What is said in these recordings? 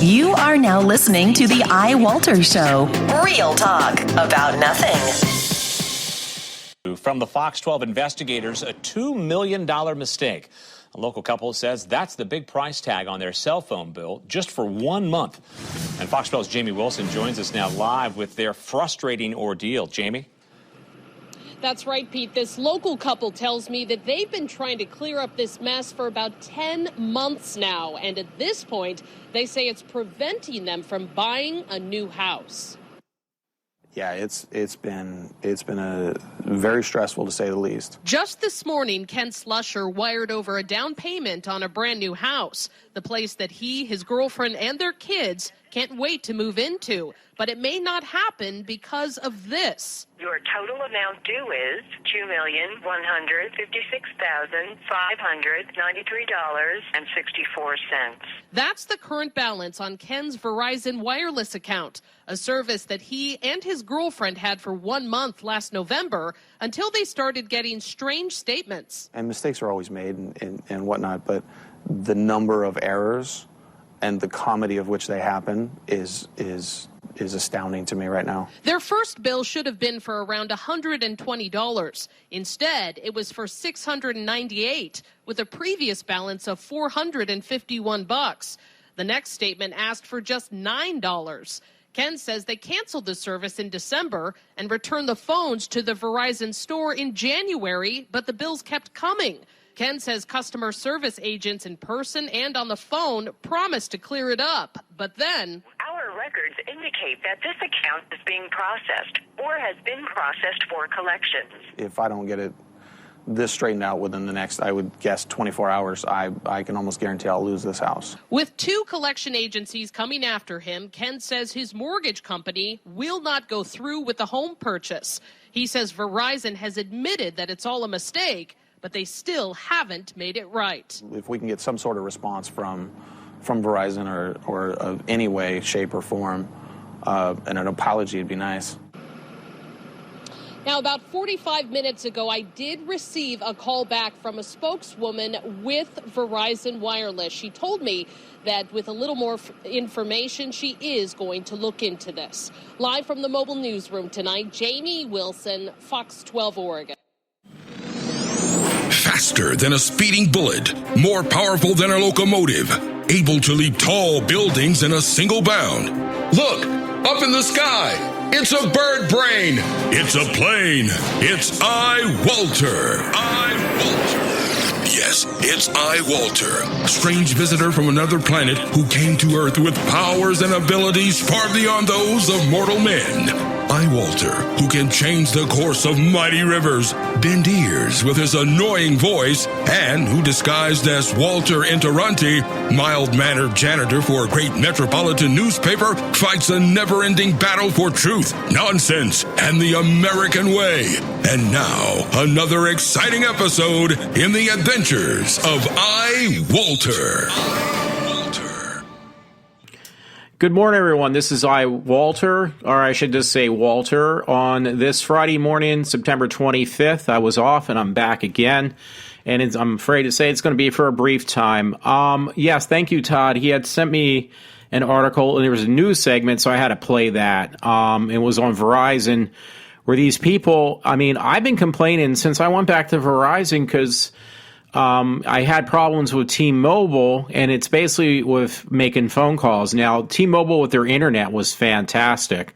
You are now listening to the iWalter Show. Real talk about nothing. From the Fox 12 investigators, a $2 million mistake. A local couple says that's the big price tag on their cell phone bill just for 1 month. And Fox 12's Jamie Wilson joins us now live with their frustrating ordeal. Jamie? That's right, Pete. This local couple tells me that they've been trying to clear up this mess for about 10 months now. And at this point, they say it's preventing them from buying a new house. Yeah, it's been a very stressful, to say the least. Just this morning, Ken Slusher wired over a down payment on a brand new house, the place that he, his girlfriend, and their kids can't wait to move into. But it may not happen because of this. Your total amount due is $2,156,593.64. That's the current balance on Ken's Verizon wireless account, a service that he and his girlfriend had for 1 month last November until they started getting strange statements. And mistakes are always made and whatnot, but the number of errors and the comedy of which they happen is astounding to me right now. Their first bill should have been for around $120. Instead, it was for $698, with a previous balance of $451. The next statement asked for just $9. Ken says they canceled the service in December and returned the phones to the Verizon store in January, but the bills kept coming. Ken says customer service agents in person and on the phone promised to clear it up, but then Our records indicate that this account is being processed or has been processed for collections. If I don't get this straightened out within the next, I would guess, 24 hours, I can almost guarantee I'll lose this house. With 2 collection agencies coming after him, Ken says his mortgage company will not go through with the home purchase. He says Verizon has admitted that it's all a mistake, but they still haven't made it right. If we can get some sort of response from Verizon or of any way, shape, or form, and an apology would be nice. Now, about 45 minutes ago, I did receive a call back from a spokeswoman with Verizon Wireless. She told me that with a little more information, she is going to look into this. Live from the mobile newsroom tonight, Jamie Wilson, Fox 12 Oregon. Faster than a speeding bullet, more powerful than a locomotive, able to leap tall buildings in a single bound. Look, up in the sky, it's a bird brain, it's a plane, it's iWalter. iWalter. Yes, it's iWalter, a strange visitor from another planet who came to Earth with powers and abilities far beyond those of mortal men. iWalter, who can change the course of mighty rivers, bend ears with his annoying voice, and who, disguised as Walter Interranti, mild-mannered janitor for a great metropolitan newspaper, fights a never-ending battle for truth, nonsense, and the American way. And now, another exciting episode in the adventures of iWalter. Good morning, everyone. This is iWalter, or I should just say Walter. On this Friday morning, September 25th, I was off and I'm back again. And I'm afraid to say it's going to be for a brief time. Yes, thank you, Todd. He had sent me an article, and there was a news segment, so I had to play that. It was on Verizon, where these people, I've been complaining since I went back to Verizon because I had problems with T-Mobile, and it's basically with making phone calls. Now, T-Mobile with their internet was fantastic,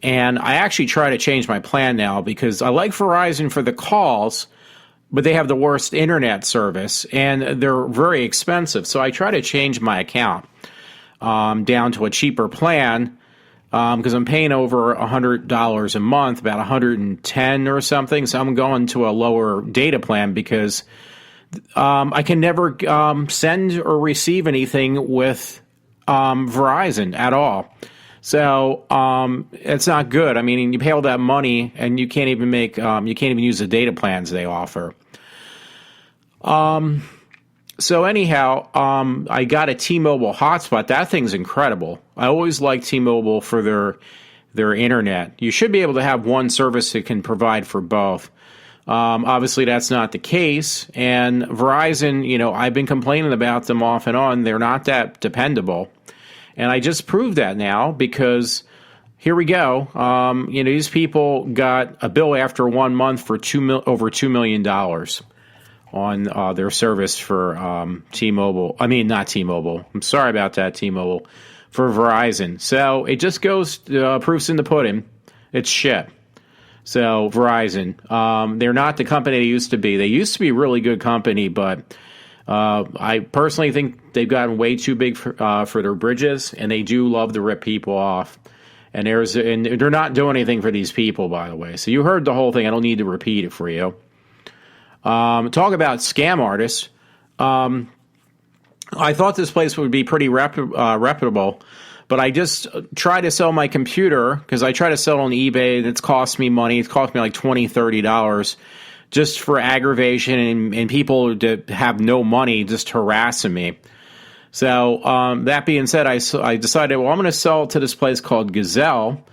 and I actually try to change my plan now because I like Verizon for the calls, but they have the worst internet service, and they're very expensive. So I try to change my account down to a cheaper plan because I'm paying over $100 a month, about $110 or something. So I'm going to a lower data plan because I can never send or receive anything with Verizon at all. So it's not good. You pay all that money and you can't even you can't even use the data plans they offer. So anyhow, I got a T-Mobile hotspot. That thing's incredible. I always like T-Mobile for their internet. You should be able to have one service that can provide for both. Obviously, that's not the case. And Verizon, I've been complaining about them off and on. They're not that dependable. And I just proved that now because here we go. These people got a bill after 1 month for over $2 million on their service for T-Mobile. I mean, not T-Mobile. I'm sorry about that, T-Mobile. For Verizon. So it just goes, proofs in the pudding. It's shit. So Verizon, they're not the company they used to be. They used to be a really good company, but I personally think they've gotten way too big for their bridges, and they do love to rip people off. And they're not doing anything for these people, by the way. So you heard the whole thing. I don't need to repeat it for you. Talk about scam artists. I thought this place would be pretty reputable, but I just tried to sell my computer because I try to sell on eBay, and it's cost me money. It's cost me like $20, $30 just for aggravation and people that have no money just harassing me. So that being said, I decided, well, I'm going to sell it to this place called Gazelle,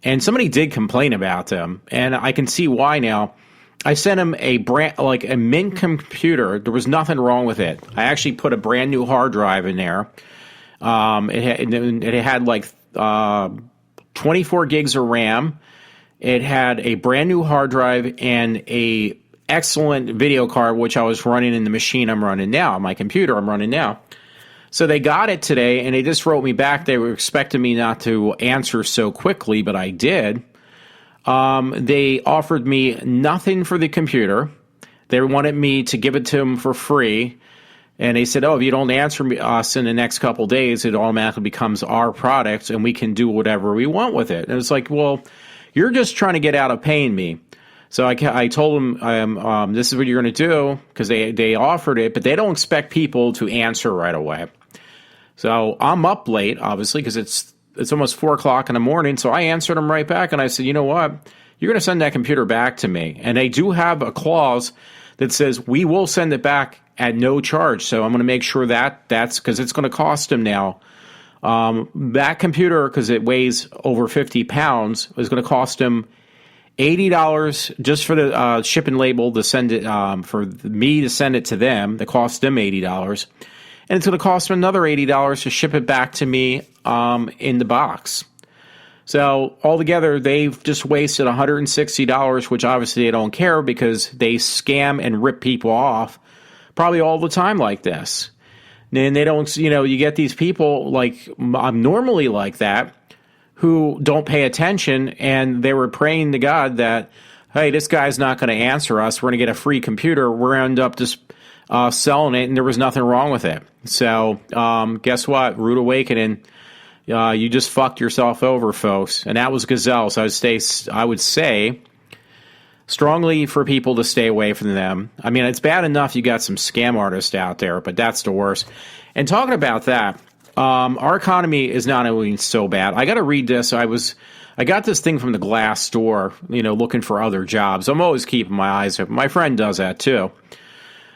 and somebody did complain about them, and I can see why now. I sent him a mint computer. There was nothing wrong with it. I actually put a brand new hard drive in there. It had like 24 gigs of RAM. It had a brand new hard drive and a excellent video card, which I was running in the machine I'm running now, my computer I'm running now. So they got it today, and they just wrote me back. They were expecting me not to answer so quickly, but I did. They offered me nothing for the computer. They wanted me to give it to them for free. And they said, if you don't answer us in the next couple days, it automatically becomes our product and we can do whatever we want with it. And it's like, well, you're just trying to get out of paying me. So I told them, this is what you're going to do, because they offered it, but they don't expect people to answer right away. So I'm up late, obviously, because it's almost 4 o'clock in the morning, so I answered them right back, and I said, you know what? You're going to send that computer back to me. And they do have a clause that says we will send it back at no charge. So I'm going to make sure that's because it's going to cost them now. That computer, because it weighs over 50 pounds, is going to cost them $80 just for the shipping label to send it, for me to send it to them. That cost them $80. And it's going to cost them another $80 to ship it back to me in the box. So altogether, they've just wasted $160, which obviously they don't care because they scam and rip people off probably all the time like this. And they don't, you get these people like I'm normally like that who don't pay attention, and they were praying to God that, hey, this guy's not going to answer us. We're going to get a free computer. We're going to end up just selling it, and there was nothing wrong with it. So guess what? Rude awakening. You just fucked yourself over, folks. And that was Gazelle. So I would say strongly for people to stay away from them. I mean, it's bad enough you got some scam artists out there, but that's the worst. And talking about that, our economy is not doing so bad. I got to read this. I got this thing from the Glassdoor, looking for other jobs. I'm always keeping my eyes open. My friend does that too.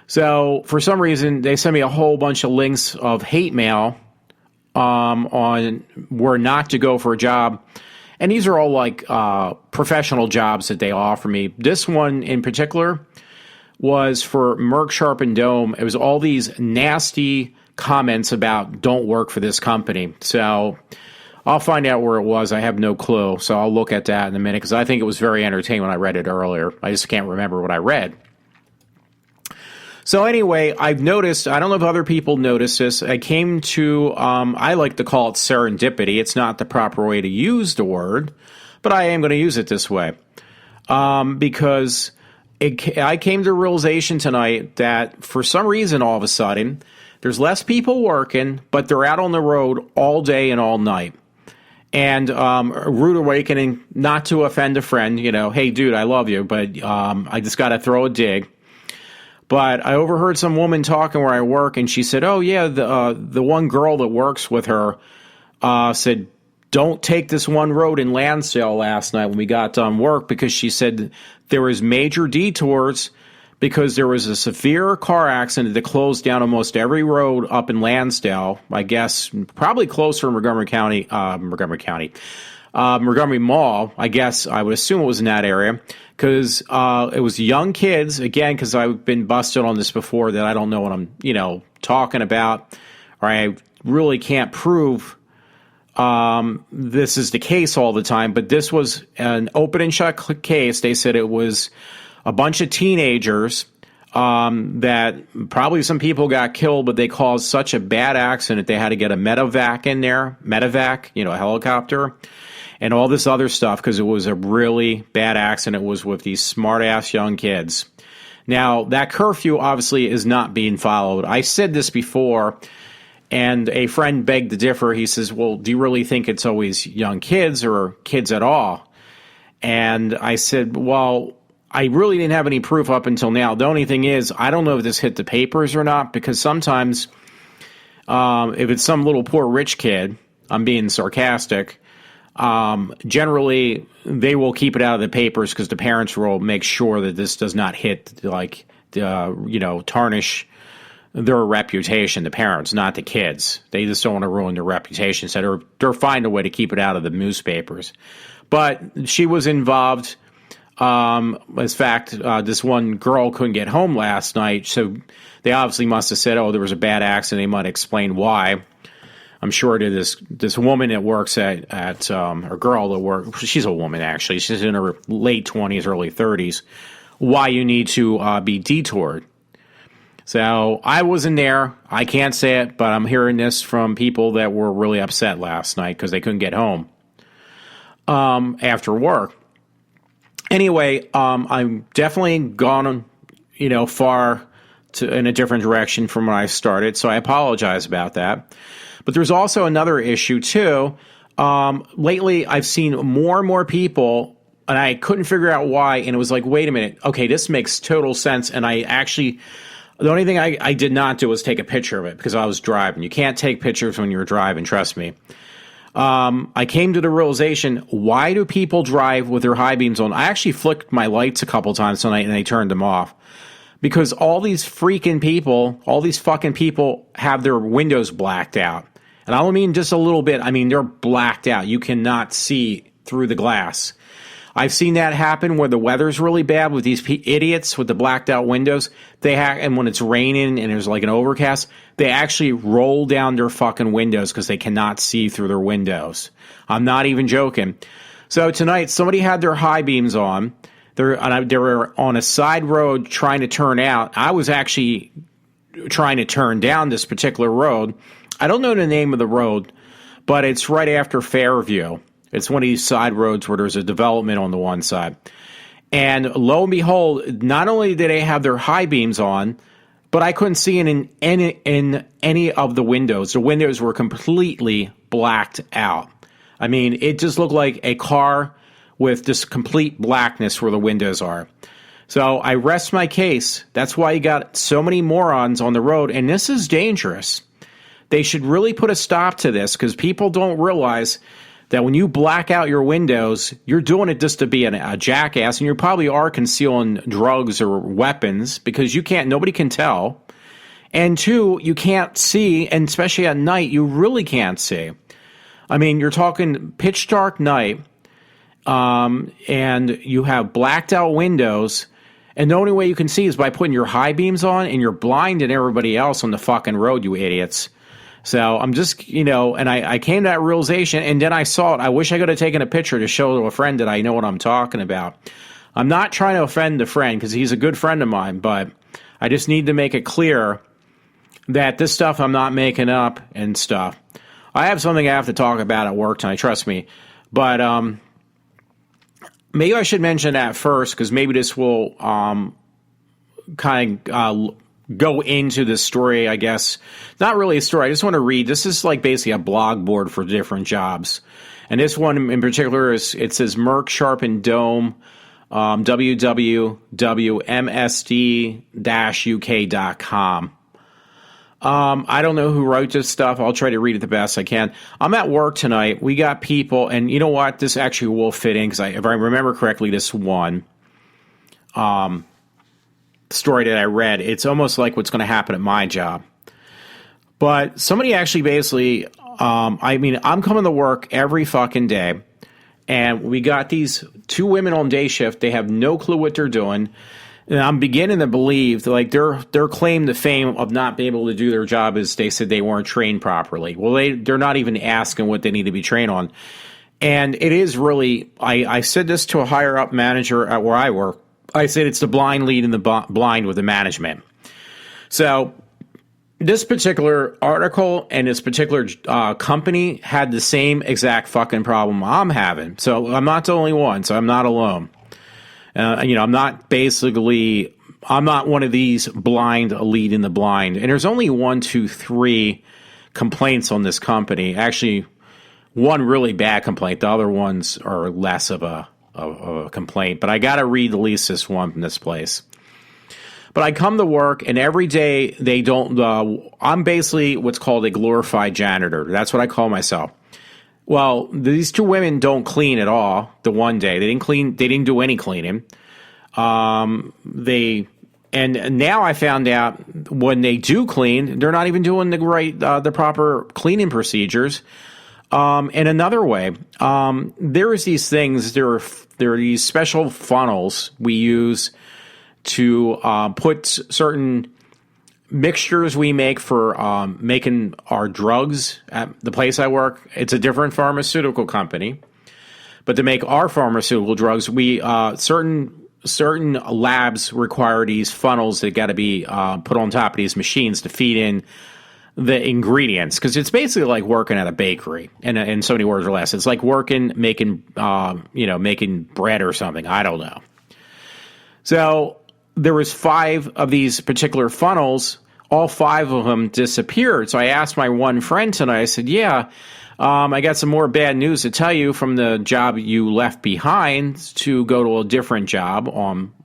So for some reason, they sent me a whole bunch of links of hate mail on where not to go for a job. And these are all like professional jobs that they offer me. This one in particular was for Merck Sharp and Dome. It was all these nasty comments about don't work for this company. So I'll find out where it was. I have no clue. So I'll look at that in a minute because I think it was very entertaining when I read it earlier. I just can't remember what I read. So anyway, I've noticed, I don't know if other people notice this, I came to, I like to call it serendipity. It's not the proper way to use the word, but I am going to use it this way. Because I came to a realization tonight that for some reason, all of a sudden, there's less people working, but they're out on the road all day and all night. And rude awakening, not to offend a friend, hey, dude, I love you, but I just got to throw a dig. But I overheard some woman talking where I work, and she said, oh, yeah, the one girl that works with her said, don't take this one road in Lansdale last night when we got done work, because she said there was major detours because there was a severe car accident that closed down almost every road up in Lansdale, I guess probably closer in Montgomery Mall, I guess I would assume it was in that area, because it was young kids, again, because I've been busted on this before that I don't know what I'm, talking about, or I really can't prove this is the case all the time, but this was an open and shut case. They said it was a bunch of teenagers that probably some people got killed, but they caused such a bad accident they had to get a medevac in there, a helicopter, and all this other stuff because it was a really bad accident. It was with these smart-ass young kids. Now, that curfew obviously is not being followed. I said this before, and a friend begged to differ. He says, well, do you really think it's always young kids or kids at all? And I said, well, I really didn't have any proof up until now. The only thing is, I don't know if this hit the papers or not, because sometimes if it's some little poor rich kid, I'm being sarcastic, generally they will keep it out of the papers because the parents will make sure that this does not hit, tarnish their reputation, the parents, not the kids. They just don't want to ruin their reputation. So they're finding a way to keep it out of the newspapers. But she was involved. As fact, this one girl couldn't get home last night, so they obviously must have said, oh, there was a bad accident. They might explain why. I'm sure to this woman that works at or girl that works, she's a woman actually, she's in her late 20s, early 30s, why you need to be detoured. So I wasn't there. I can't say it, but I'm hearing this from people that were really upset last night because they couldn't get home after work. Anyway, I'm definitely gone, far in a different direction from when I started, so I apologize about that. But there's also another issue, too. Lately, I've seen more and more people, and I couldn't figure out why, and it was like, wait a minute, okay, this makes total sense, and I actually... The only thing I did not do was take a picture of it because I was driving. You can't take pictures when you're driving, trust me. I came to the realization, why do people drive with their high beams on? I actually flicked my lights a couple times tonight and I turned them off. Because all these fucking people have their windows blacked out. And I don't mean just a little bit. I mean, they're blacked out. You cannot see through the glass. I've seen that happen where the weather's really bad with these idiots with the blacked out windows. And when it's raining and there's like an overcast, they actually roll down their fucking windows because they cannot see through their windows. I'm not even joking. So tonight, somebody had their high beams on. They were on a side road trying to turn out. I was actually trying to turn down this particular road. I don't know the name of the road, but it's right after Fairview. It's one of these side roads where there's a development on the one side. And lo and behold, not only did they have their high beams on, but I couldn't see in any of the windows. The windows were completely blacked out. I mean, it just looked like a car with this complete blackness where the windows are. So I rest my case. That's why you got so many morons on the road, and this is dangerous. They should really put a stop to this because people don't realize that when you black out your windows, you're doing it just to be a jackass, and you probably are concealing drugs or weapons because nobody can tell. And two, you can't see, and especially at night, you really can't see. I mean, you're talking pitch dark night, and you have blacked out windows, and the only way you can see is by putting your high beams on, and you're blinding everybody else on the fucking road, you idiots. So I'm just, and I came to that realization, and then I saw it. I wish I could have taken a picture to show to a friend that I know what I'm talking about. I'm not trying to offend the friend because he's a good friend of mine, but I just need to make it clear that this stuff I'm not making up and stuff. I have something I have to talk about at work tonight, trust me. But maybe I should mention that first because maybe this will kind of go into this story, I guess. Not really a story. I just want to read. This is like basically a blog board for different jobs. And this one in particular it says Merck Sharp and Dome, www.msd-uk.com. I don't know who wrote this stuff. I'll try to read it the best I can. I'm at work tonight. We got people, and you know what? This actually will fit in because if I remember correctly, this one story that I read, it's almost like what's going to happen at my job. But somebody actually basically, I'm coming to work every fucking day, and we got these two women on day shift. They have no clue what they're doing. And I'm beginning to believe that, like, their claim to fame of not being able to do their job is they said they weren't trained properly. Well, they're not even asking what they need to be trained on. And it is really, I said this to a higher up manager at where I work. I said it's the blind leading the blind with the management. So this particular article and this particular company had the same exact fucking problem I'm having. So I'm not the only one. So I'm not alone. I'm not one of these blind leading the blind. And there's only 1, 2, 3 complaints on this company. Actually, one really bad complaint. The other ones are less of a complaint. But I got to read at least this one from this place. But I come to work, and every day they don't. I'm basically what's called a glorified janitor. That's what I call myself. Well, these 2 women don't clean at all. The one day they didn't clean. They didn't do any cleaning. And now I found out when they do clean, they're not even doing the proper cleaning procedures. In another way, there is these things. There are these special funnels we use to put certain mixtures we make for making our drugs at the place I work. It's a different pharmaceutical company, but to make our pharmaceutical drugs, we certain labs require these funnels that got to be put on top of these machines to feed in the ingredients, because it's basically like working at a bakery, and in so many words or less. It's like making bread or something. I don't know. So there was 5 of these particular funnels. All 5 of them disappeared. So I asked my one friend tonight, I said, yeah, I got some more bad news to tell you from the job you left behind to go to a different job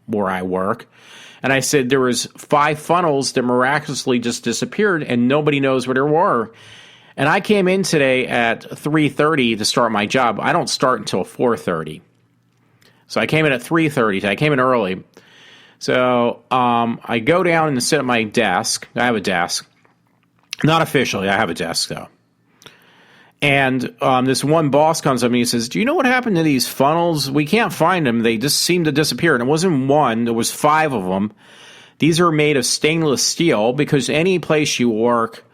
where I work. And I said there was 5 funnels that miraculously just disappeared, and nobody knows where they were. And I came in today at 3:30 to start my job. I don't start until 4:30. So I came in at 3:30. I came in early. So I go down and sit at my desk. I have a desk. Not officially. I have a desk, though. And this one boss comes up to me and says, do you know what happened to these funnels? We can't find them. They just seem to disappear. And it wasn't one. There was 5 of them. These are made of stainless steel, because any place you work,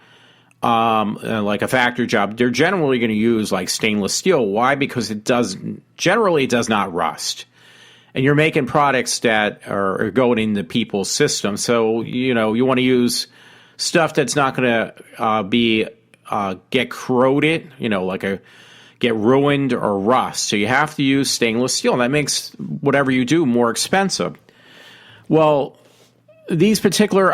like a factory job, they're generally going to use like stainless steel. Why? Because it does not rust. And you're making products that are going into people's systems. So, you want to use stuff that's not going to get corroded, get ruined or rust. So you have to use stainless steel, and that makes whatever you do more expensive. Well, these particular,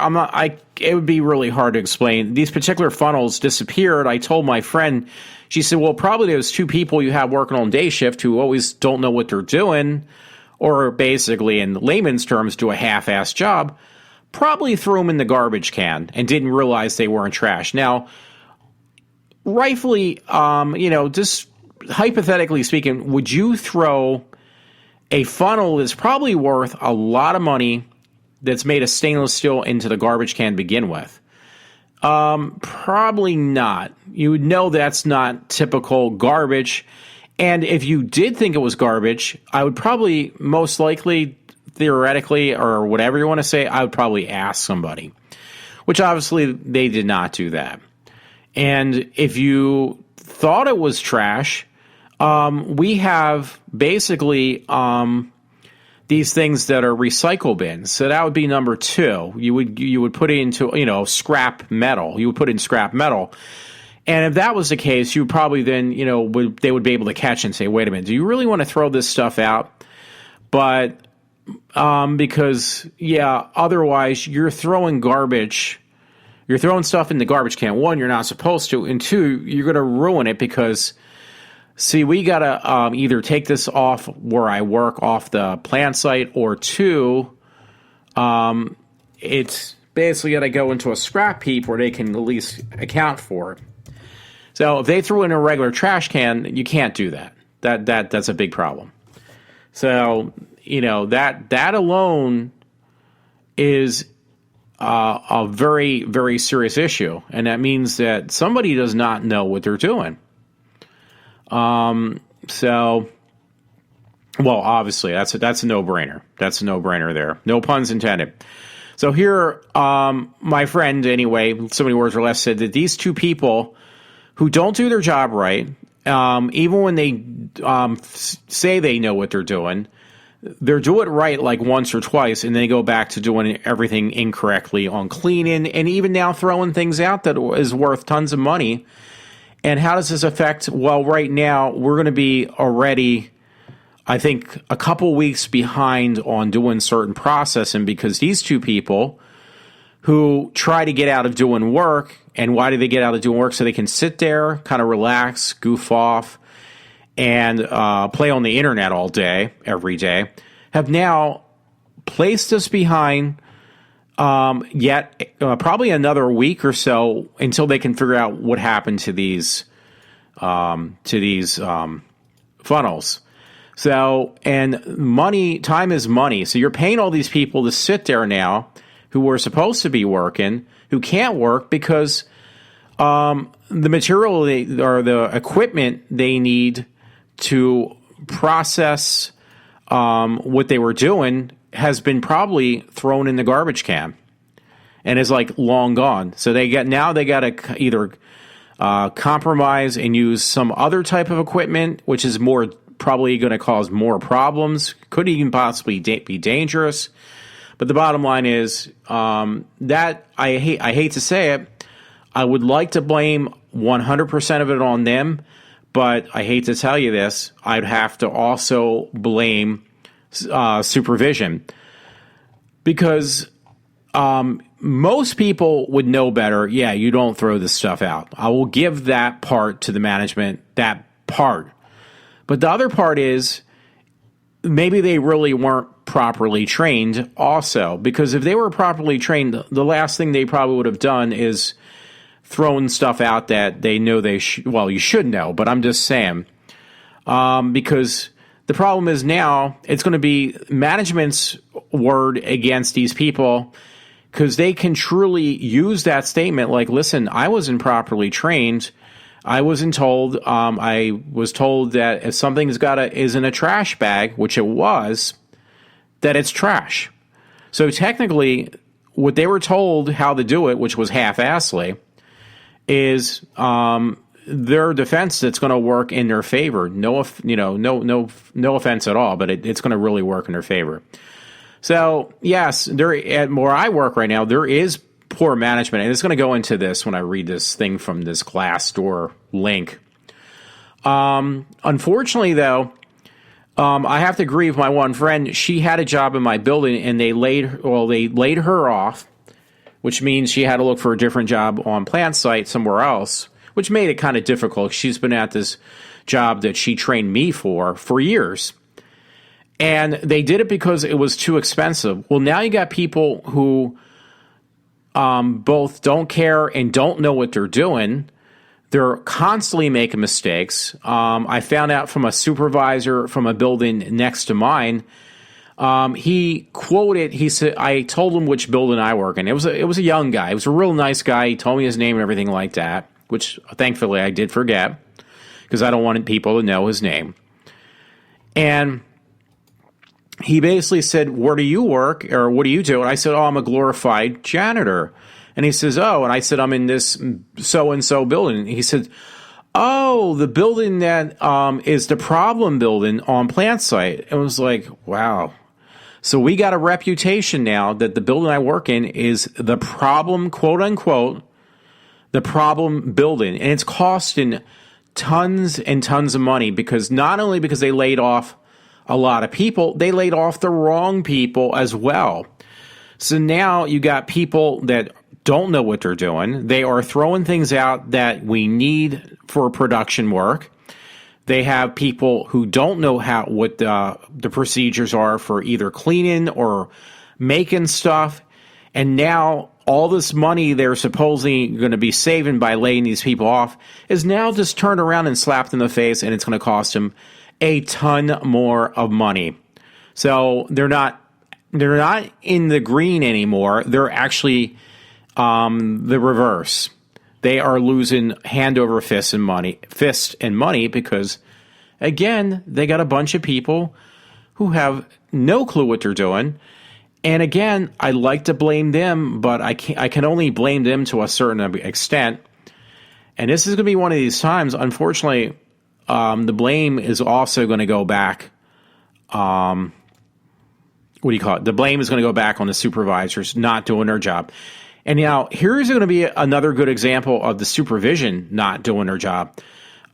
it would be really hard to explain. These particular funnels disappeared. I told my friend, she said, well, probably there's 2 people you have working on day shift who always don't know what they're doing, or basically, in layman's terms, do a half-assed job. Probably threw them in the garbage can and didn't realize they weren't trash. Now, rightfully, just hypothetically speaking, would you throw a funnel that's probably worth a lot of money that's made of stainless steel into the garbage can to begin with? Probably not. You would know that's not typical garbage. And if you did think it was garbage, I would probably most likely, theoretically, or whatever you want to say, I would probably ask somebody, which obviously they did not do that. And if you thought it was trash, we have basically these things that are recycle bins. So that would be number 2. You would put it into scrap metal. You would put in scrap metal. And if that was the case, you probably then they would be able to catch and say, wait a minute, do you really want to throw this stuff out? But because otherwise you're throwing garbage. You're throwing stuff in the garbage can. 1, you're not supposed to. And 2, you're going to ruin it because, see, we got to either take this off where I work, off the plant site, or 2, it's basically got to go into a scrap heap where they can at least account for it. So if they threw in a regular trash can, you can't do that. That's a big problem. So, that alone is a very, very serious issue. And that means that somebody does not know what they're doing. So Well, obviously, that's a no-brainer. That's a no-brainer there. No puns intended. So here, my friend, anyway, so many words or less, said that these two people who don't do their job right, even when they say they know what they're doing, they're doing it right like once or twice, and they go back to doing everything incorrectly on cleaning, and even now throwing things out that is worth tons of money. And how does this affect? Well, right now, we're going to be already, I think, a couple weeks behind on doing certain processing because these two people who try to get out of doing work, and why do they get out of doing work? So they can sit there, kind of relax, goof off, and play on the internet all day, every day, have now placed us behind yet probably another week or so until they can figure out what happened to these funnels. So, and money, time is money. So you're paying all these people to sit there now who were supposed to be working, who can't work because the material or the equipment they need to process what they were doing has been probably thrown in the garbage can and is like long gone. So they got to either compromise and use some other type of equipment, which is more probably going to cause more problems, could even possibly be dangerous. But the bottom line is that I hate to say it, I would like to blame 100% of it on them, but I hate to tell you this, I'd have to also blame supervision, because most people would know better. Yeah, you don't throw this stuff out. I will give that part to the management, that part. But the other part is maybe they really weren't properly trained also, because if they were properly trained, the last thing they probably would have done is thrown stuff out that they know well, you should know, but I'm just saying, because the problem is now it's going to be management's word against these people, because they can truly use that statement like, listen, I wasn't properly trained. I wasn't told. I was told that if something is in a trash bag, which it was, that it's trash. So technically, what they were told how to do it, which was half-assly, is their defense that's going to work in their favor. No offense at all, but it's going to really work in their favor. So yes, at where I work right now, there is poor management, and it's going to go into this when I read this thing from this Glassdoor link. Unfortunately, though, I have to agree with my one friend. She had a job in my building, and they laid her off, which means she had to look for a different job on plant site somewhere else, which made it kind of difficult. She's been at this job that she trained me for years. And they did it because it was too expensive. Well, now you got people who both don't care and don't know what they're doing. They're constantly making mistakes. I found out from a supervisor from a building next to mine. He said, I told him which building I work in. It was a young guy. It was a real nice guy. He told me his name and everything like that, which thankfully I did forget because I don't want people to know his name. And he basically said, where do you work, or what do you do? And I said, I'm a glorified janitor. And he says, and I said, I'm in this so-and-so building. And he said, the building that is the problem building on plant site. It was like, wow. So we got a reputation now that the building I work in is the problem, quote unquote, the problem building. And it's costing tons and tons of money, because not only because they laid off a lot of people, they laid off the wrong people as well. So now you got people that don't know what they're doing. They are throwing things out that we need for production work. They have people who don't know what the procedures are for either cleaning or making stuff. And now all this money they're supposedly going to be saving by laying these people off is now just turned around and slapped in the face, and it's going to cost them a ton more of money. So they're not in the green anymore. They're actually the reverse. They are losing hand over fist and money because, again, they got a bunch of people who have no clue what they're doing. And again, I like to blame them, but I can only blame them to a certain extent. And this is going to be one of these times, unfortunately, the blame is also going to go back. What do you call it? The blame is going to go back on the supervisors not doing their job. And now here's going to be another good example of the supervision not doing their job.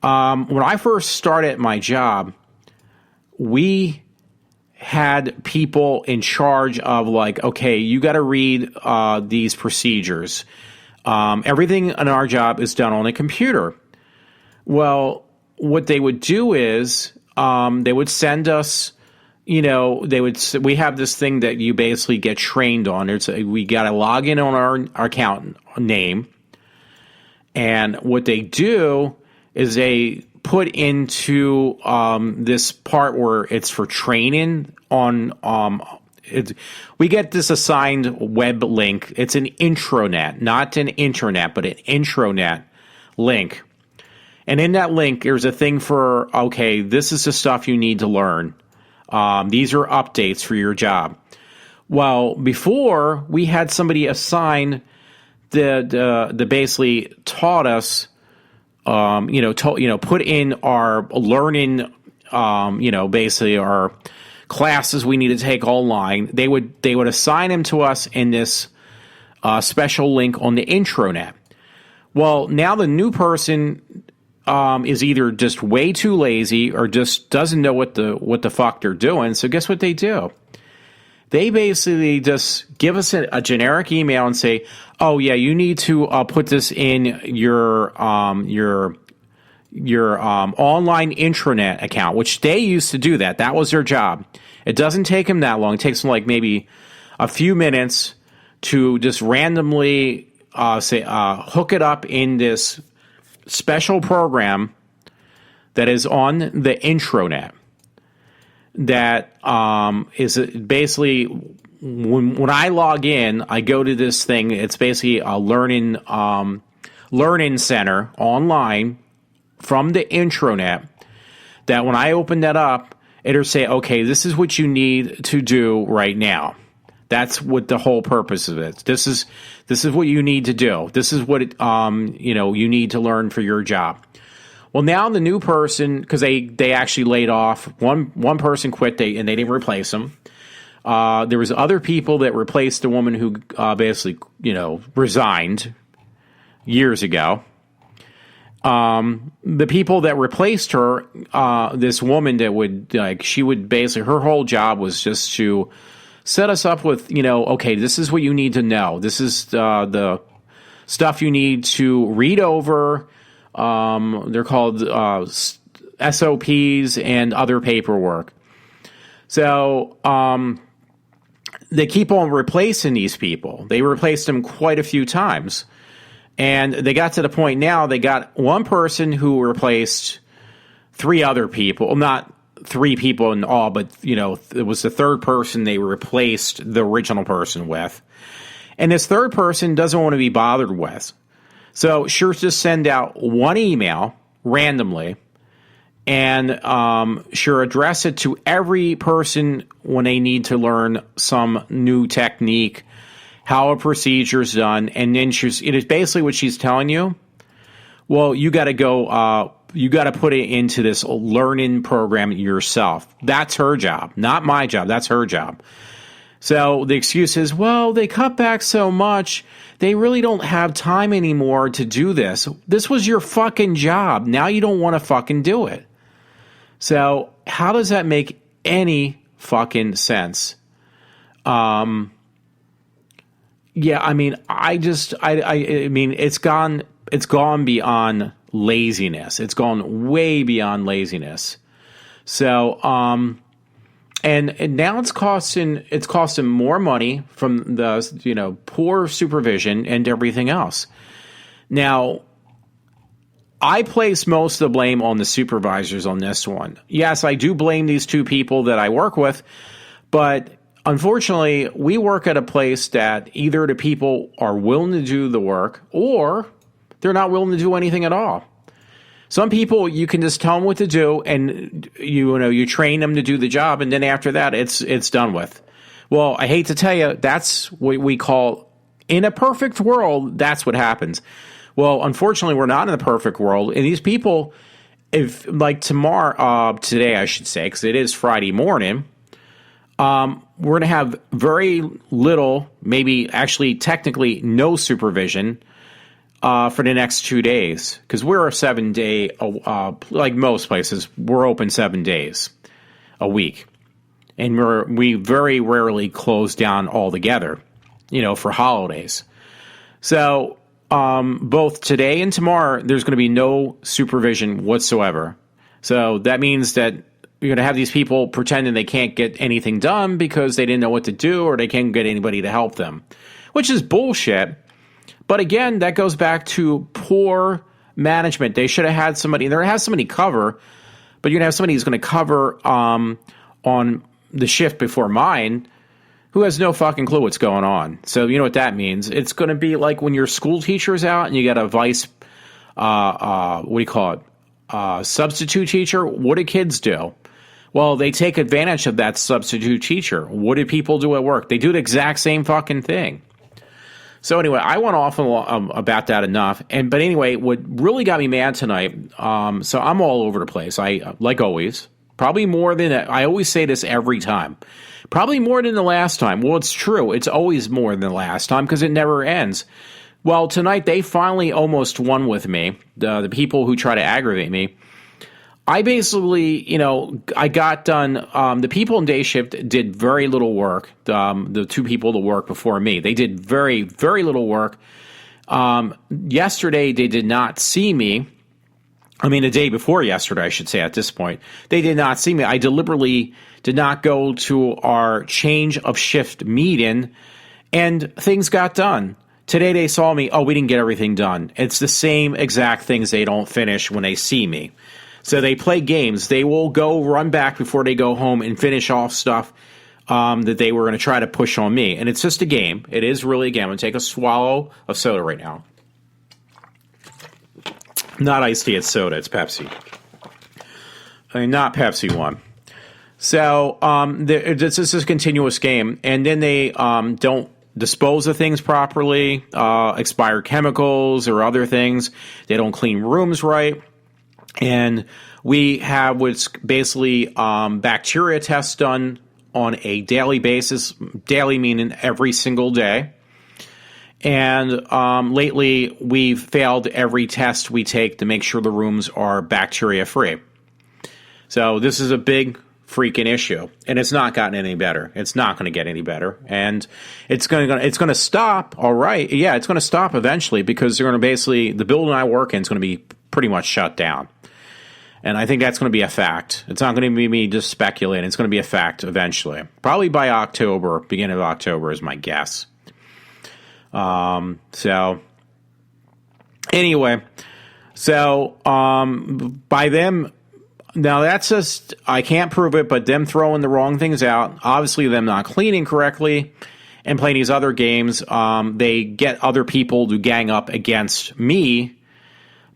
When I first started my job, we had people in charge of like, okay, you got to read these procedures. Everything in our job is done on a computer. Well, what they would do is they would send us, we have this thing that you basically get trained on. We got to log in on our account name. And what they do is they put into this part where it's for training on we get this assigned web link. It's an intranet, not an internet, but an intranet link. And in that link, there's a thing for, okay, this is the stuff you need to learn. These are updates for your job. Well, before we had somebody assign the basically taught us, put in our learning, basically our classes we need to take online. They would assign them to us in this special link on the intranet. Well, now the new person is either just way too lazy or just doesn't know what the fuck they're doing. So guess what they do? They basically just give us a generic email and say, "Oh yeah, you need to put this in your online intranet account," which they used to do that. That was their job. It doesn't take them that long. It takes them like maybe a few minutes to just randomly hook it up in this special program that is on the intranet. That is basically when I log in, I go to this thing. It's basically a learning center online from the intranet. That when I open that up, it'll say, "Okay, this is what you need to do right now." That's what the whole purpose of it. This is what you need to do. This is what you need to learn for your job. Well, now the new person, because they actually laid off one person, quit, and they didn't replace him. There was other people that replaced the woman who basically resigned years ago. The people that replaced her, this woman that she would basically, her whole job was just to set us up with, okay, this is what you need to know. This is the stuff you need to read over. They're called SOPs and other paperwork. So they keep on replacing these people. They replaced them quite a few times. And they got to the point now they got one person who replaced three other people. Well, not three people in all, but, it was the third person they replaced the original person with. And this third person doesn't want to be bothered with. So sure, just send out one email randomly and sure address it to every person when they need to learn some new technique, how a procedure is done. And then it is basically what she's telling you. Well, you got to go, you got to put it into this learning program yourself. That's her job, not my job. That's her job. So the excuse is, well, they cut back so much. They really don't have time anymore to do this. This was your fucking job. Now you don't want to fucking do it. So how does that make any fucking sense? Yeah, I mean, I mean, it's gone beyond laziness. It's gone way beyond laziness. So, and now it's costing more money from the poor supervision and everything else. Now, I place most of the blame on the supervisors on this one. Yes, I do blame these two people that I work with, but unfortunately, we work at a place that either the people are willing to do the work or they're not willing to do anything at all. Some people, you can just tell them what to do, and you train them to do the job, and then after that, it's done with. Well, I hate to tell you, that's what we call, in a perfect world, that's what happens. Well, unfortunately, we're not in a perfect world, and these people, if like today I should say, because it is Friday morning, we're going to have very little, maybe actually technically no supervision for the next 2 days, because we're a 7-day, like most places, we're open 7 days a week, and we very rarely close down altogether, for holidays. So both today and tomorrow, there's going to be no supervision whatsoever. So that means that you're going to have these people pretending they can't get anything done because they didn't know what to do or they can't get anybody to help them, which is bullshit. But again, that goes back to poor management. They should have had somebody, there has somebody cover, but you're going to have somebody who's going to cover on the shift before mine who has no fucking clue what's going on. So you know what that means. It's going to be like when your school teacher is out and you got a vice, substitute teacher. What do kids do? Well, they take advantage of that substitute teacher. What do people do at work? They do the exact same fucking thing. So anyway, I went off about that enough. But anyway, what really got me mad tonight, so I'm all over the place. I, like always, probably more than, I always say this every time, probably more than the last time. Well, it's true. It's always more than the last time because it never ends. Well, tonight they finally almost won with me, the people who try to aggravate me. I basically, I got done. The people in day shift did very little work. The two people that worked before me, they did very, very little work. Yesterday, they did not see me. I mean, the day before yesterday, I should say at this point, they did not see me. I deliberately did not go to our change of shift meeting, and things got done. Today, they saw me. Oh, we didn't get everything done. It's the same exact things they don't finish when they see me. So they play games. They will go run back before they go home and finish off stuff that they were going to try to push on me. And it's just a game. It is really a game. I'm going to take a swallow of soda right now. Not iced tea, it's soda. It's Pepsi. I mean, not Pepsi one. So this is a continuous game. And then they don't dispose of things properly, expired chemicals or other things. They don't clean rooms right. And we have what's basically bacteria tests done on a daily basis, daily meaning every single day. And lately, we've failed every test we take to make sure the rooms are bacteria-free. So this is a big freaking issue, and it's not gotten any better. It's not going to get any better, and it's going to stop. All right, yeah, it's going to stop eventually because they're going to basically, the building I work in is going to be pretty much shut down. And I think that's going to be a fact. It's not going to be me just speculating. It's going to be a fact eventually. Probably by October, beginning of October is my guess. So anyway, by them, now that's just, I can't prove it, but them throwing the wrong things out, obviously them not cleaning correctly and playing these other games, they get other people to gang up against me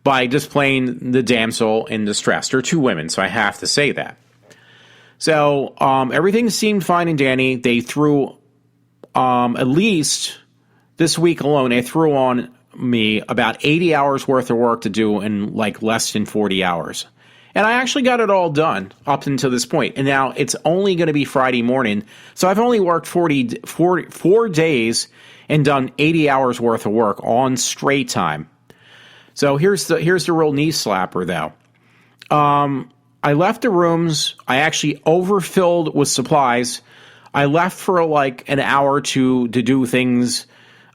by just playing the damsel in distress. There are two women, so I have to say that. So everything seemed fine and dandy. They threw, at least this week alone, they threw on me about 80 hours worth of work to do in like less than 40 hours. And I actually got it all done up until this point. And now it's only going to be Friday morning. So I've only worked 4 days and done 80 hours worth of work on straight time. So here's the real knee slapper, though. I left the rooms. I actually overfilled with supplies. I left for like an hour or two to do things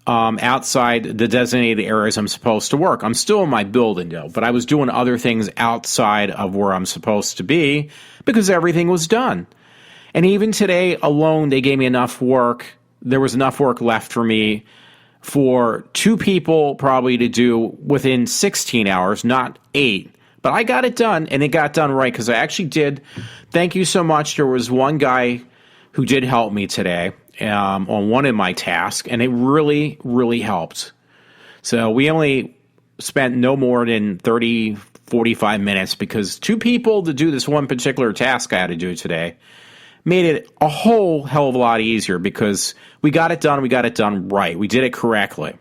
outside the designated areas I'm supposed to work. I'm still in my building, though, but I was doing other things outside of where I'm supposed to be because everything was done. And even today alone, they gave me enough work. There was enough work left for me for two people probably to do within 16 hours, not 8. But I got it done, and it got done right because I actually did. Thank you so much. There was one guy who did help me today on one of my tasks, and it really, really helped. So we only spent no more than 30, 45 minutes because 2 people to do this one particular task I had to do today made it a whole hell of a lot easier because we got it done right. We did it correctly.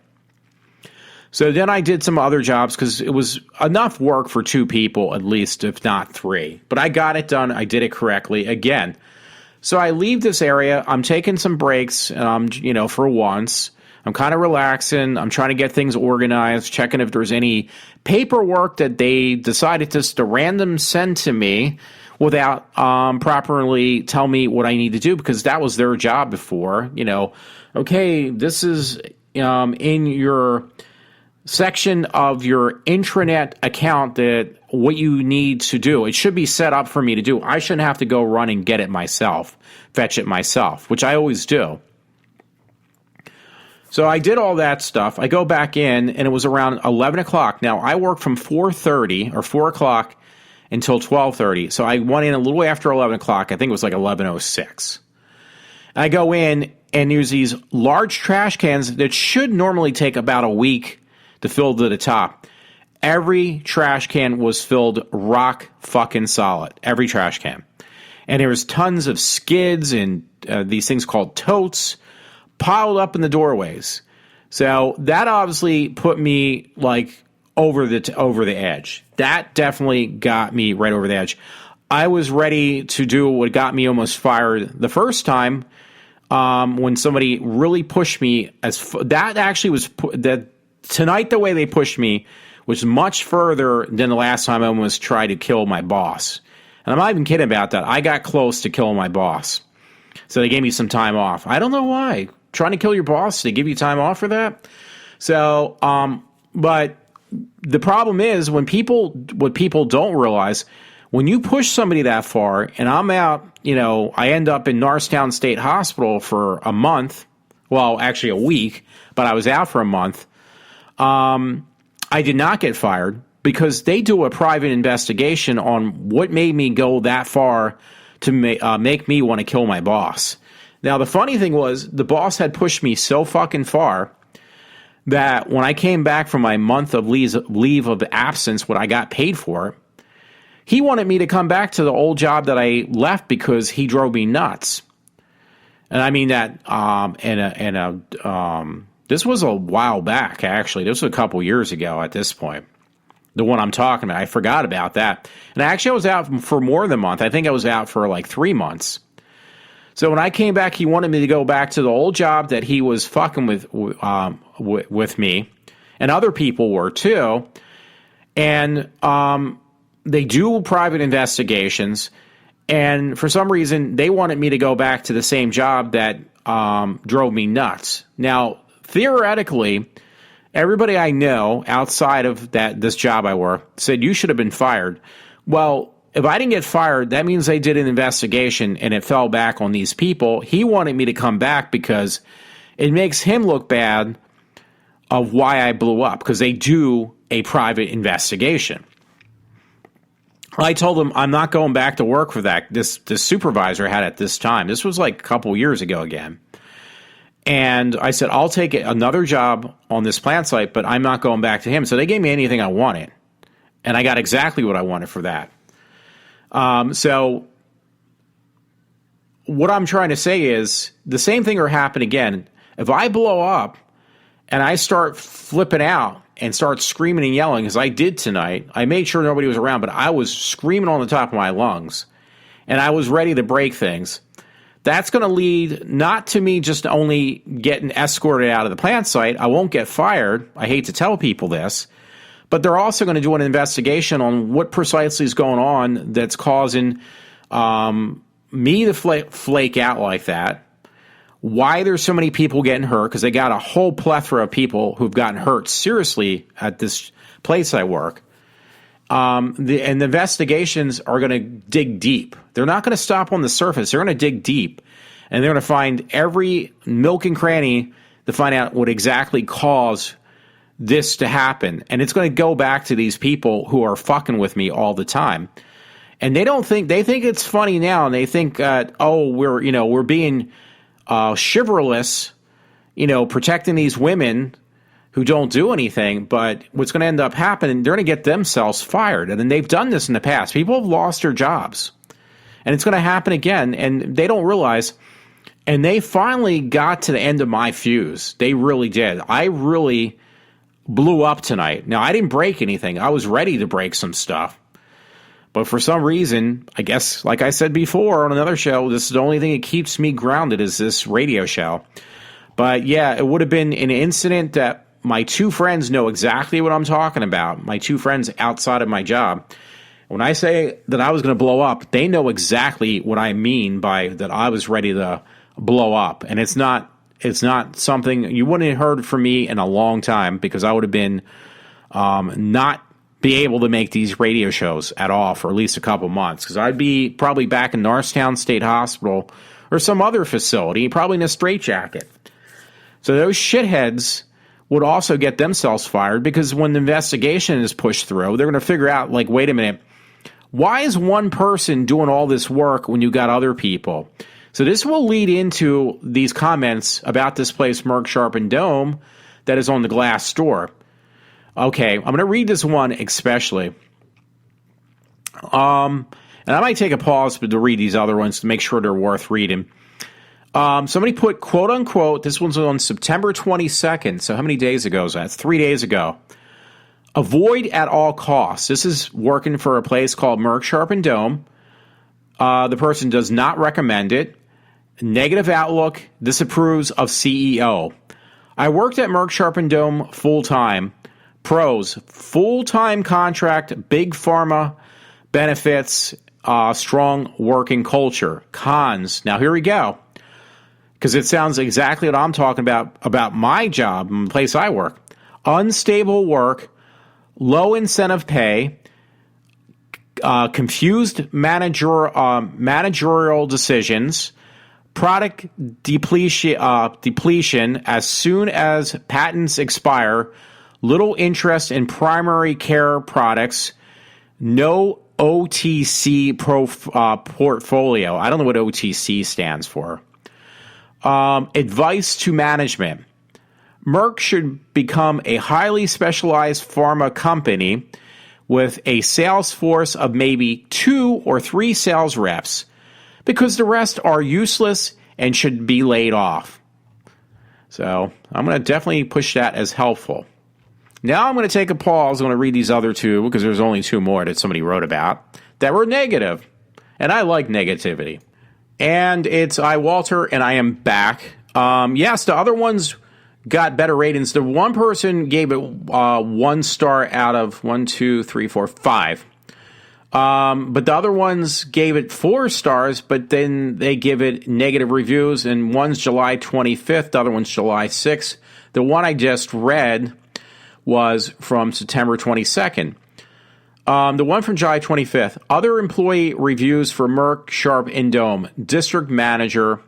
So then I did some other jobs because it was enough work for 2 people at least, if not 3. But I got it done. I did it correctly again. So I leave this area. I'm taking some breaks, for once. I'm kind of relaxing. I'm trying to get things organized, checking if there's any paperwork that they decided just to random send to me without properly tell me what I need to do because that was their job before. Okay, this is in your section of your intranet account that what you need to do. It should be set up for me to do. I shouldn't have to go run and get it myself, fetch it myself, which I always do. So I did all that stuff. I go back in, and it was around 11 o'clock. Now, I work from 4:30 or 4 o'clock until 12:30. So I went in a little after 11 o'clock. I think it was like 11:06. I go in, and there's these large trash cans that should normally take about a week to fill to the top. Every trash can was filled rock fucking solid. Every trash can. And there was tons of skids and these things called totes piled up in the doorways. So that obviously put me like over the edge. That definitely got me right over the edge. I was ready to do what got me almost fired the first time when somebody really pushed me. That actually was tonight. The way they pushed me was much further than the last time I almost tried to kill my boss. And I'm not even kidding about that. I got close to killing my boss. So they gave me some time off. I don't know why. Trying to kill your boss, they give you time off for that? So, but the problem is what people don't realize, when you push somebody that far, and I'm out, I end up in Norristown State Hospital for a month. Well, actually a week, but I was out for a month. I did not get fired because they do a private investigation on what made me go that far to make me want to kill my boss. Now, the funny thing was the boss had pushed me so fucking far that when I came back from my month of leave of absence, what I got paid for, he wanted me to come back to the old job that I left because he drove me nuts. And I mean that this was a while back, actually. This was a couple years ago at this point. The one I'm talking about. I forgot about that. And actually, I was out for more than a month. I think I was out for like 3 months. So when I came back, he wanted me to go back to the old job that he was fucking with me. And other people were too. And they do private investigations. And for some reason, they wanted me to go back to the same job that drove me nuts. Now, theoretically, everybody I know outside of this job I work said you should have been fired. Well, if I didn't get fired, that means they did an investigation and it fell back on these people. He wanted me to come back because it makes him look bad of why I blew up, because they do a private investigation. I told him I'm not going back to work for that. This supervisor I had at this time. This was like a couple years ago again. And I said, I'll take another job on this plant site, but I'm not going back to him. So they gave me anything I wanted. And I got exactly what I wanted for that. So what I'm trying to say is the same thing will happen again. If I blow up and I start flipping out and start screaming and yelling, as I did tonight, I made sure nobody was around, but I was screaming on the top of my lungs and I was ready to break things. That's going to lead not to me just only getting escorted out of the plant site. I won't get fired. I hate to tell people this, but they're also going to do an investigation on what precisely is going on that's causing me to flake out like that. Why there's so many people getting hurt, because they got a whole plethora of people who've gotten hurt seriously at this place I work. And the investigations are going to dig deep. They're not going to stop on the surface. They're going to dig deep. And they're going to find every nook and cranny to find out what exactly caused this to happen. And it's going to go back to these people who are fucking with me all the time. And they think it's funny now. And they think, we're being chivalrous, protecting these women who don't do anything, but what's going to end up happening, they're going to get themselves fired. And then they've done this in the past. People have lost their jobs. And it's going to happen again, and they don't realize. And they finally got to the end of my fuse. They really did. I really blew up tonight. Now, I didn't break anything. I was ready to break some stuff. But for some reason, I guess, like I said before on another show, this is the only thing that keeps me grounded is this radio show. But yeah, it would have been an incident that my two friends know exactly what I'm talking about. My two friends outside of my job. When I say that I was going to blow up, they know exactly what I mean by that I was ready to blow up. And it's not something you wouldn't have heard from me in a long time, because I would have been not be able to make these radio shows at all for at least a couple months, because I'd be probably back in Norristown State Hospital or some other facility, probably in a straitjacket. So those shitheads would also get themselves fired, because when the investigation is pushed through, they're going to figure out, like, wait a minute, why is one person doing all this work when you got other people? So this will lead into these comments about this place, Merck Sharp and Dome, that is on the glass store. Okay, I'm going to read this one especially. And I might take a pause to read these other ones to make sure they're worth reading. Somebody put, quote unquote, this one's on September 22nd. So how many days ago is that? It's 3 days ago. Avoid at all costs. This is working for a place called Merck Sharp and Dome. The person does not recommend it. Negative outlook, disapproves of CEO. I worked at Merck Sharp and Dome full-time. Pros, full-time contract, big pharma, benefits, strong working culture. Cons, now here we go, because it sounds exactly what I'm talking about my job and the place I work. Unstable work, low incentive pay, confused managerial decisions, product depletion as soon as patents expire, little interest in primary care products, no OTC portfolio. I don't know what OTC stands for. Advice to management. Merck should become a highly specialized pharma company with a sales force of maybe 2 or 3 sales reps, because the rest are useless and should be laid off. So I'm going to definitely push that as helpful. Now I'm going to take a pause. I'm going to read these other two, because there's only 2 more that somebody wrote about that were negative. And I like negativity. And it's iWalter, and I am back. Yes, the other ones got better ratings. The one person gave it 1 star out of 1, 2, 3, 4, 5. But the other ones gave it 4 stars, but then they give it negative reviews. And one's July 25th, the other one's July 6th. The one I just read was from September 22nd. The one from July 25th. Other employee reviews for Merck Sharp and Dome. District manager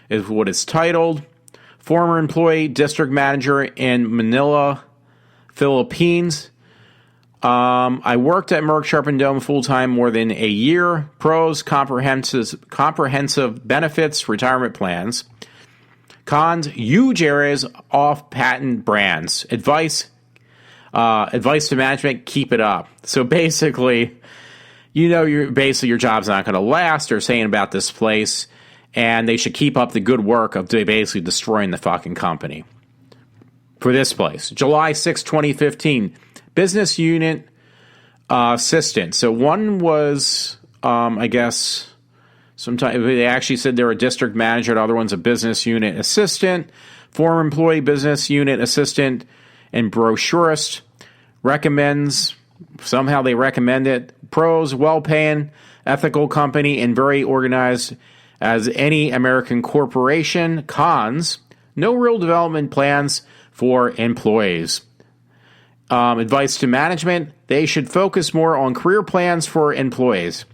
is what it's titled. Former employee, district manager in Manila, Philippines. I worked at Merck Sharp and Dome full-time more than a year. Pros, comprehensive benefits, retirement plans. Cons, huge areas off patent brands. Advice to management, keep it up. So basically, your job's not going to last. They're saying about this place, and they should keep up the good work of basically destroying the fucking company. For this place, July 6, 2015, business unit assistant. So one was, I guess, sometimes they actually said they were a district manager. The other one's a business unit assistant. Former employee, business unit assistant, and brochurist. Recommends, somehow they recommend it. Pros, well-paying, ethical company, and very organized as any American corporation. Cons, no real development plans for employees. Advice to management, they should focus more on career plans for employees.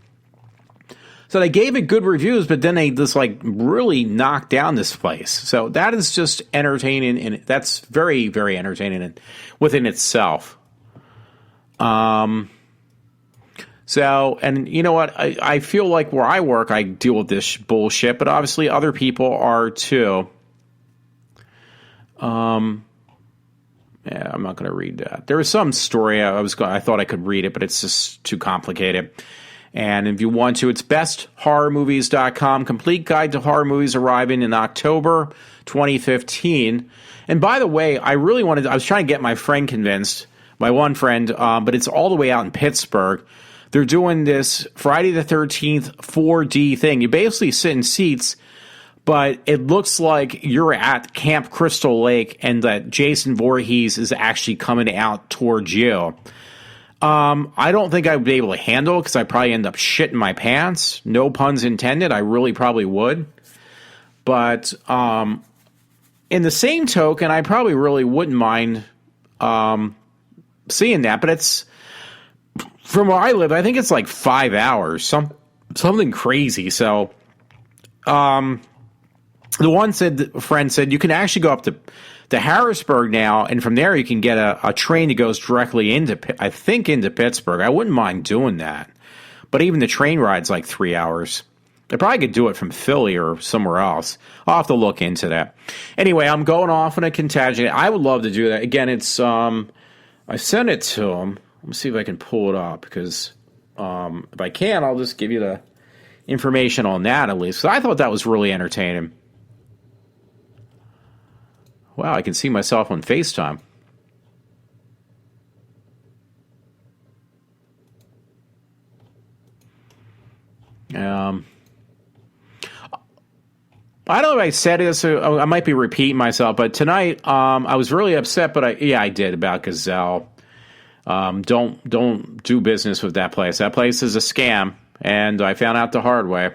So they gave it good reviews, but then they just really knocked down this place. So that is just entertaining, and that's very, very entertaining within itself. So, and you know what? I feel like where I work, I deal with this bullshit, but obviously other people are too. Yeah, I'm not going to read that. There was some story I thought I could read it, but it's just too complicated. And if you want to, it's besthorrormovies.com. Complete guide to horror movies arriving in October 2015. And by the way, I was trying to get my friend convinced, my one friend, but it's all the way out in Pittsburgh. They're doing this Friday the 13th 4D thing. You basically sit in seats, but it looks like you're at Camp Crystal Lake and that Jason Voorhees is actually coming out towards you. I don't think I would be able to handle it because I'd probably end up shitting my pants. No puns intended. I really probably would. But in the same token, I probably really wouldn't mind seeing that. But it's, from where I live, I think it's like 5 hours, something crazy. So the friend said you can actually go up to Harrisburg now, and from there you can get a train that goes directly into Pittsburgh. I wouldn't mind doing that. But even the train ride's like 3 hours. I probably could do it from Philly or somewhere else. I'll have to look into that. Anyway, I'm going off on a contingent. I would love to do that. Again, it's I sent it to him. Let me see if I can pull it up, because if I can, I'll just give you the information on that at least. So I thought that was really entertaining. Wow, I can see myself on FaceTime. I don't know if I said this, I might be repeating myself, but tonight I was really upset, but I did, about Gazelle. Don't do business with that place. That place is a scam, and I found out the hard way.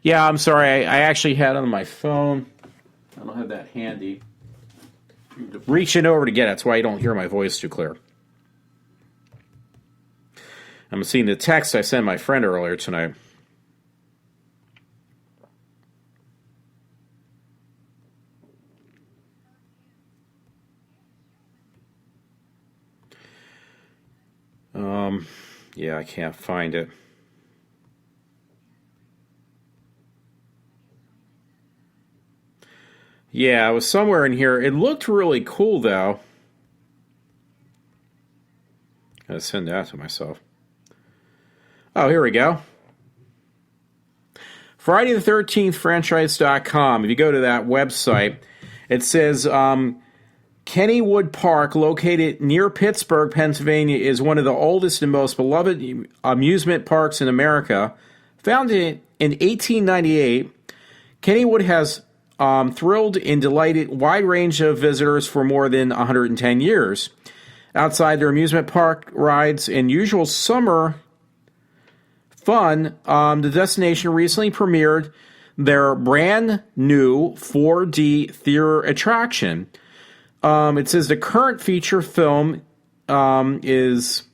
Yeah, I'm sorry. I actually had it on my phone. I don't have that handy. Reaching over to get it. That's why you don't hear my voice too clear. I'm seeing the text I sent my friend earlier tonight. Yeah, I can't find it. Yeah, it was somewhere in here. It looked really cool, though. Gotta send that to myself. Oh, here we go. Friday the 13th franchise.com. If you go to that website, it says Kennywood Park, located near Pittsburgh, Pennsylvania, is one of the oldest and most beloved amusement parks in America. Founded in 1898, Kennywood has thrilled and delighted wide range of visitors for more than 110 years. Outside their amusement park rides and usual summer fun, the destination recently premiered their brand new 4D theater attraction. It says the current feature film is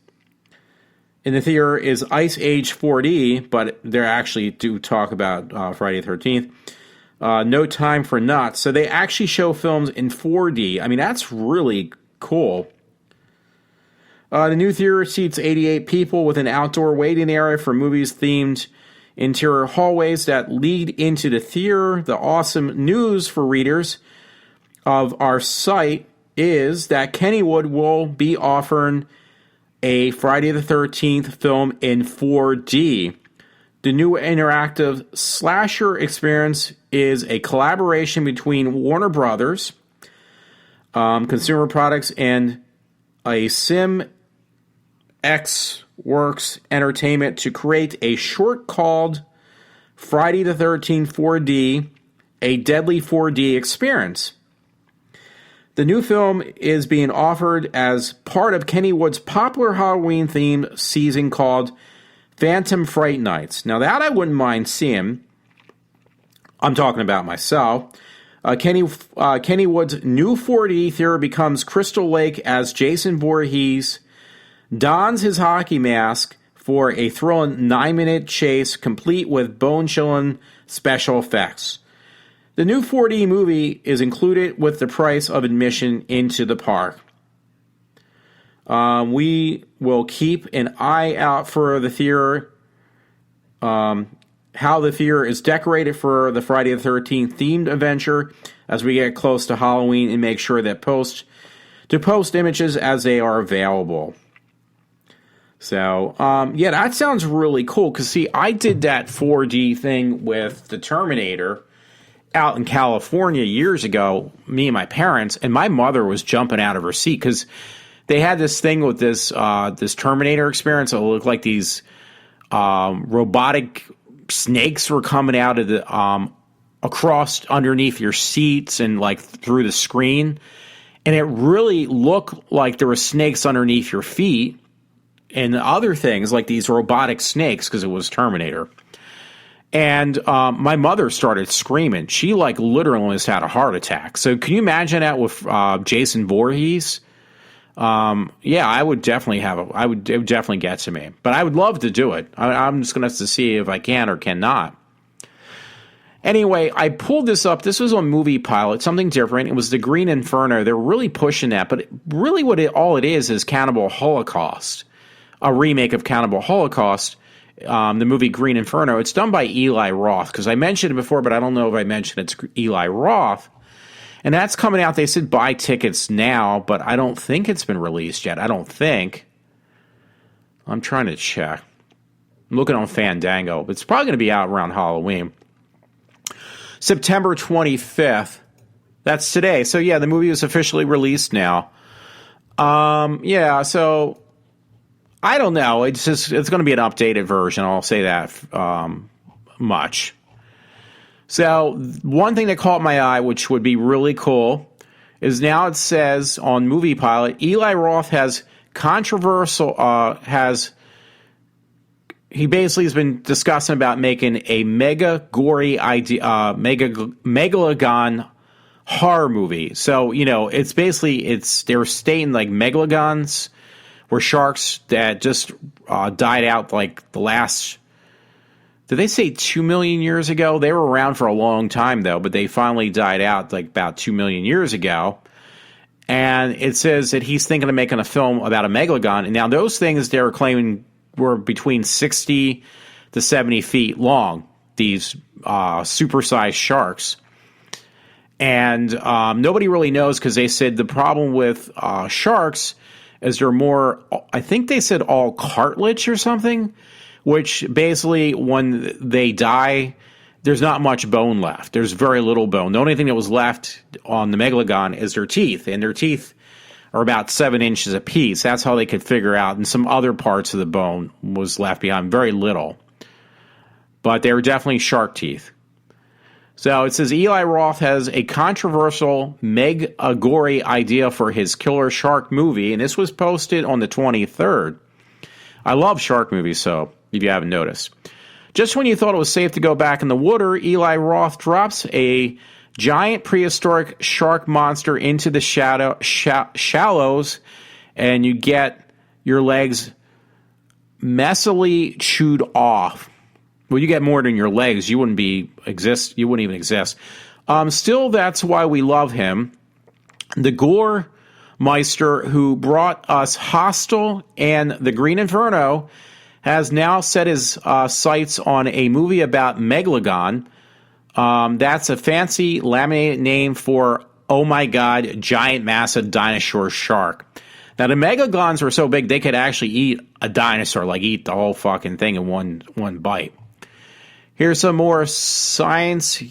in the theater is Ice Age 4D, but they actually do talk about Friday the 13th. No Time for Nuts. So they actually show films in 4D. I mean, that's really cool. The new theater seats 88 people with an outdoor waiting area for movies themed interior hallways that lead into the theater. The awesome news for readers of our site is that Kennywood will be offering a Friday the 13th film in 4D. The new interactive slasher experience is a collaboration between Warner Brothers, Consumer Products, and a SimX Works Entertainment to create a short called Friday the 13th 4D, a deadly 4D experience. The new film is being offered as part of Kennywood's popular Halloween-themed season called Phantom Fright Nights. Now, that I wouldn't mind seeing. I'm talking about myself. Kennywood's new 4D theater becomes Crystal Lake as Jason Voorhees dons his hockey mask for a thrilling 9-minute chase complete with bone-chilling special effects. The new 4D movie is included with the price of admission into the park. We will keep an eye out for the theater how the theater is decorated for the Friday the 13th themed adventure as we get close to Halloween, and make sure that post images as they are available. So, yeah, that sounds really cool. Because, see, I did that 4D thing with the Terminator out in California years ago, me and my parents, and my mother was jumping out of her seat because they had this thing with this Terminator experience. It looked like these robotic snakes were coming out of the across underneath your seats and like through the screen, and it really looked like there were snakes underneath your feet and other things like these robotic snakes because it was Terminator. And my mother started screaming. She like literally almost had a heart attack. So can you imagine that with Jason Voorhees? Yeah, I would definitely it would definitely get to me. But I would love to do it. I'm just going to have to see if I can or cannot. Anyway, I pulled this up. This was on Movie Pilot, something different. It was the Green Inferno. They're really pushing that. But really all it is Cannibal Holocaust, a remake of Cannibal Holocaust, the movie Green Inferno. It's done by Eli Roth, because I mentioned it before, but I don't know if I mentioned it's Eli Roth. And that's coming out. They said buy tickets now, but I don't think it's been released yet. I don't think. I'm trying to check. I'm looking on Fandango. It's probably going to be out around Halloween. September 25th. That's today. So, yeah, the movie is officially released now. Yeah, so I don't know. It's going to be an updated version. I'll say that much. So one thing that caught my eye, which would be really cool, is now it says on Movie Pilot, Eli Roth has he basically has been discussing about making a mega gory megalodon horror movie. So, it's basically, they're stating like megalodons were sharks that just died out like the last, did they say 2 million years ago? They were around for a long time though, but they finally died out like about 2 million years ago. And it says that he's thinking of making a film about a megalodon. And now those things they're claiming were between 60 to 70 feet long, these supersized sharks. And nobody really knows, because they said the problem with sharks is they're more, I think they said all cartilage or something, which basically when they die, there's not much bone left. There's very little bone. The only thing that was left on the megalodon is their teeth, and their teeth are about 7 inches apiece. That's how they could figure out. And some other parts of the bone was left behind, very little. But they were definitely shark teeth. So it says Eli Roth has a controversial gory idea for his killer shark movie, and this was posted on the 23rd. I love shark movies, so if you haven't noticed. Just when you thought it was safe to go back in the water, Eli Roth drops a giant prehistoric shark monster into the shallows, and you get your legs messily chewed off. Well, you get more than your legs. You wouldn't even exist. Still, that's why we love him. The Gore Meister, who brought us Hostel and The Green Inferno, has now set his sights on a movie about Megalodon. That's a fancy laminated name for, oh my god, giant massive dinosaur shark. Now, the megalodons were so big they could actually eat a dinosaur, like eat the whole fucking thing in one bite. Here's some more science-y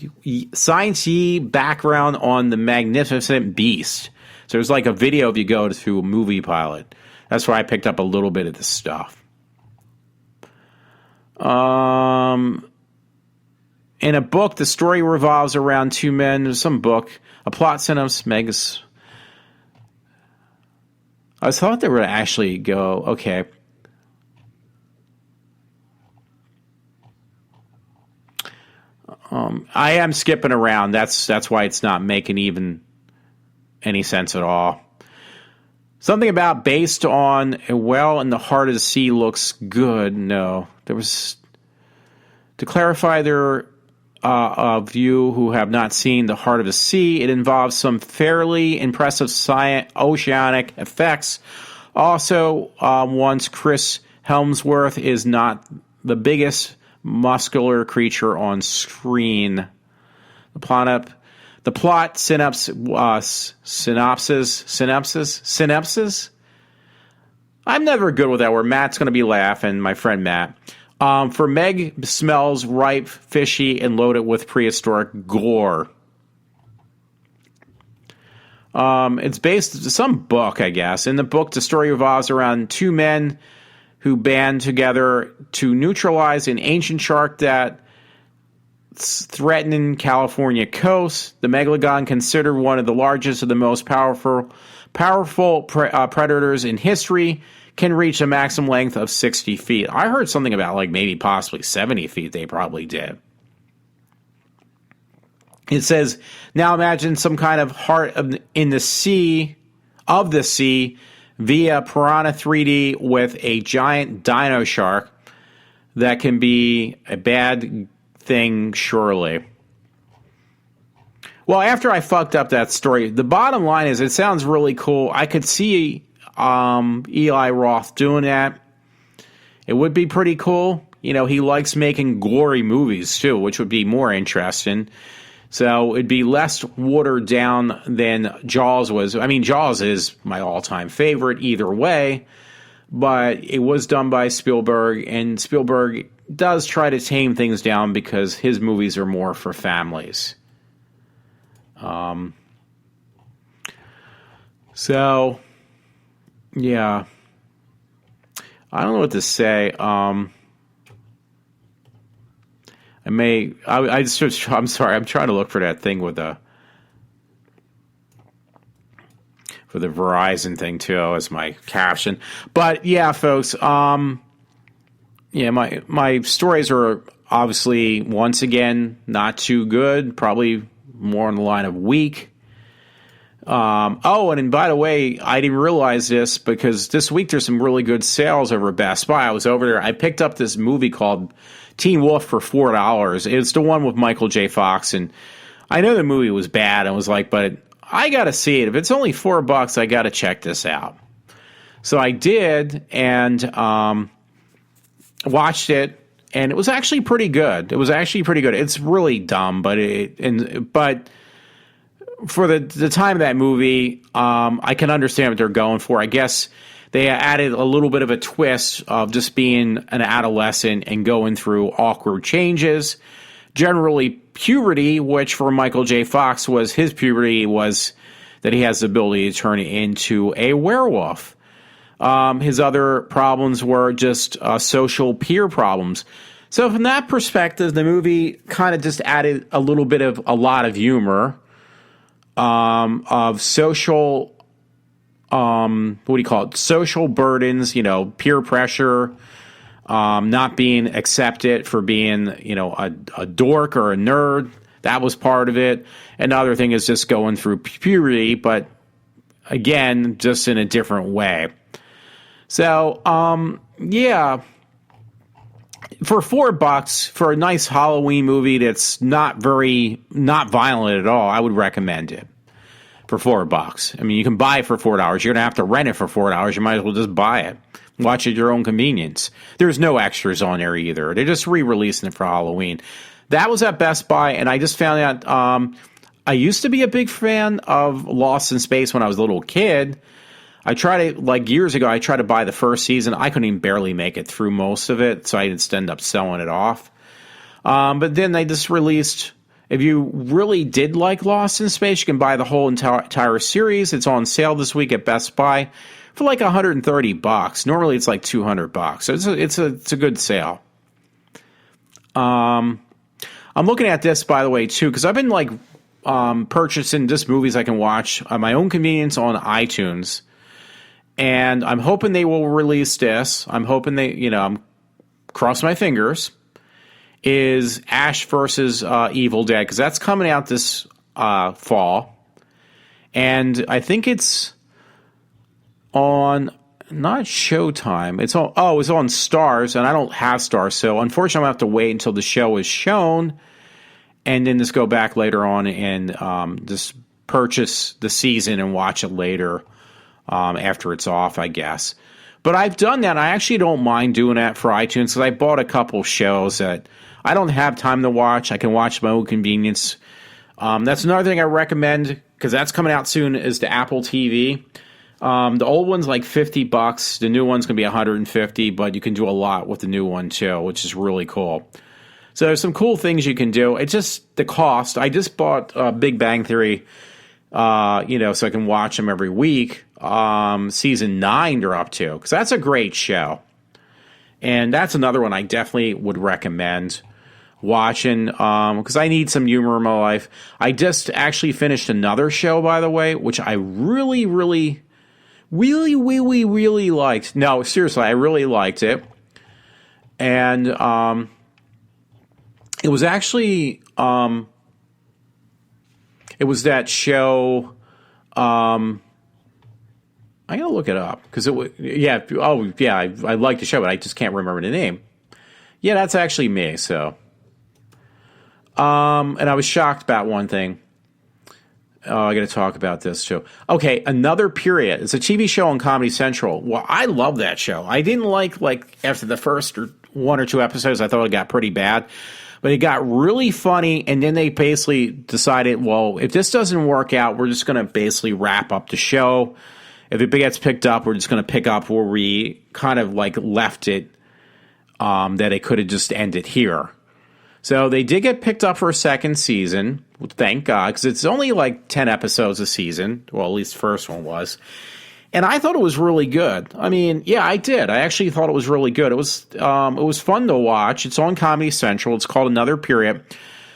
background on the magnificent beast. So there's like a video if you go to Movie Pilot. That's where I picked up a little bit of this stuff. In a book, the story revolves around two men. There's some book, a plot synopsis, megas. I thought they were actually go, okay. I am skipping around. That's why it's not making even any sense at all. Something about based on a well in the heart of the sea looks good. No, there was, to clarify there of you who have not seen The Heart of the Sea, it involves some fairly impressive oceanic effects. Also, once Chris Hemsworth is not the biggest muscular creature on screen. The plot synopsis. I'm never good with that word. Matt's going to be laughing, my friend Matt. For Meg smells ripe, fishy, and loaded with prehistoric gore. It's based on some book, I guess. In the book, the story revolves around two men who band together to neutralize an ancient shark that's threatening California coast. The megalodon, considered one of the largest of the most powerful predators in history, can reach a maximum length of 60 feet. I heard something about maybe possibly 70 feet they probably did. It says, now imagine some kind of heart in the sea, via Piranha 3D with a giant dino shark. That can be a bad thing, surely. Well, after I fucked up that story, the bottom line is it sounds really cool. I could see Eli Roth doing that. It would be pretty cool. He likes making gory movies too, which would be more interesting. So it'd be less watered down than Jaws was. I mean, Jaws is my all-time favorite either way, but it was done by Spielberg, and Spielberg does try to tame things down because his movies are more for families. So, yeah. I don't know what to say. I'm sorry, I'm trying to look for that thing for the Verizon thing too as my caption. But yeah, folks, my stories are obviously once again not too good, probably more on the line of weak. And by the way, I didn't realize this because this week there's some really good sales over at Best Buy. I was over there. I picked up this movie called Teen Wolf for $4. It's the one with Michael J. Fox, and I know the movie was bad. I was like, but I got to see it. If it's only $4, I got to check this out. So I did, and watched it, and it was actually pretty good. It's really dumb, but for the time of that movie, I can understand what they're going for. I guess they added a little bit of a twist of just being an adolescent and going through awkward changes. Generally puberty, which for Michael J. Fox was his puberty, was that he has the ability to turn into a werewolf. His other problems were just social peer problems. So from that perspective, the movie kind of just added a lot of humor. Of social, social burdens, peer pressure, not being accepted for being, a dork or a nerd. That was part of it. Another thing is just going through puberty, but again, just in a different way. So, for $4 for a nice Halloween movie that's not violent at all, I would recommend it for $4. I mean, you can buy it for $4. You're gonna have to rent it for $4. You might as well just buy it. Watch it at your own convenience. There's no extras on there either. They're just re-releasing it for Halloween. That was at Best Buy, and I just found out I used to be a big fan of Lost in Space when I was a little kid. I tried it, years ago, I tried to buy the first season. I couldn't even barely make it through most of it, so I just ended up selling it off. But then they just released, if you really did like Lost in Space, you can buy the whole entire series. It's on sale this week at Best Buy for $130. Normally it's $200. So it's a good sale. I'm looking at this, by the way, too, because I've been purchasing just movies I can watch at my own convenience on iTunes. And I'm hoping they will release this. I'm hoping I'm crossing my fingers, is Ash versus Evil Dead, because that's coming out this fall. And I think it's on, not Showtime. It's on Stars, and I don't have Stars, so unfortunately I'm going to have to wait until the show is shown, and then just go back later on and just purchase the season and watch it later. After it's off, I guess. But I've done that. I actually don't mind doing that for iTunes because I bought a couple shows that I don't have time to watch. I can watch at my own convenience. That's another thing I recommend because that's coming out soon is the Apple TV. The old one's like $50. The new one's going to be $150, but you can do a lot with the new one too, which is really cool. So there's some cool things you can do. It's just the cost. I just bought Big Bang Theory, so I can watch them every week. Season 9 they're up to, because that's a great show. And that's another one I definitely would recommend watching, because I need some humor in my life. I just actually finished another show, by the way, which I really liked. No, seriously, I really liked it. And it was actually it was that show. I gotta look it up because it was I like the show, but I just can't remember the name. Yeah, that's actually me. So, and I was shocked about one thing. Oh, I got to talk about this too. Okay, Another Period. It's a TV show on Comedy Central. Well, I love that show. I didn't like after the first one or two episodes, I thought it got pretty bad. But it got really funny, and then they basically decided, well, if this doesn't work out, we're just going to basically wrap up the show. If it gets picked up, we're just going to pick up where we kind of left it, that it could have just ended here. So they did get picked up for a second season, thank God, because it's only 10 episodes a season. Well, at least the first one was. And I thought it was really good. I mean, yeah, I did. I actually thought it was really good. It was fun to watch. It's on Comedy Central. It's called Another Period.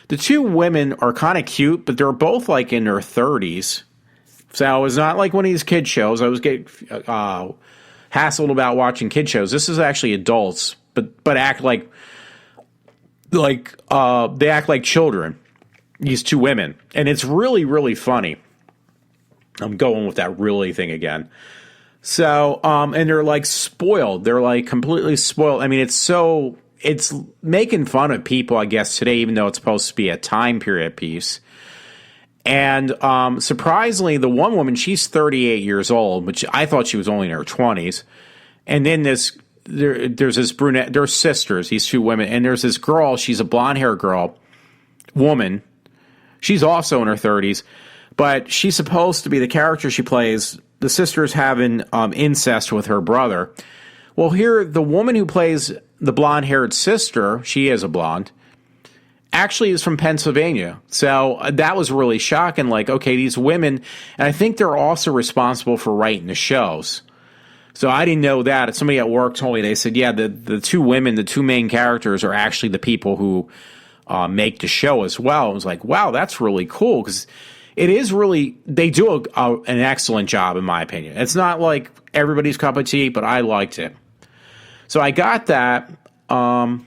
The two women are kind of cute, but they're both in their 30s. So it's not like one of these kid shows. I was getting hassled about watching kid shows. This is actually adults, but act like they act like children. These two women, and it's really, really funny. I'm going with that really thing again. So, and they're spoiled. They're completely spoiled. I mean, it's making fun of people, I guess, today, even though it's supposed to be a time period piece. And surprisingly, the one woman, she's 38 years old, which I thought she was only in her 20s. And then there's this brunette, they're sisters, these two women. And there's this girl, she's a blonde-haired woman. She's also in her 30s. But she's supposed to be the character she plays. The sister's having incest with her brother. Well, here, the woman who plays the blonde-haired sister, she is a blonde, actually is from Pennsylvania. So that was really shocking. Okay, these women, and I think they're also responsible for writing the shows. So I didn't know that. Somebody at work told me, they said, yeah, the two women, the two main characters are actually the people who make the show as well. I was like, wow, that's really cool, because it is really, they do an excellent job, in my opinion. It's not everybody's cup of tea, but I liked it. So I got that. No,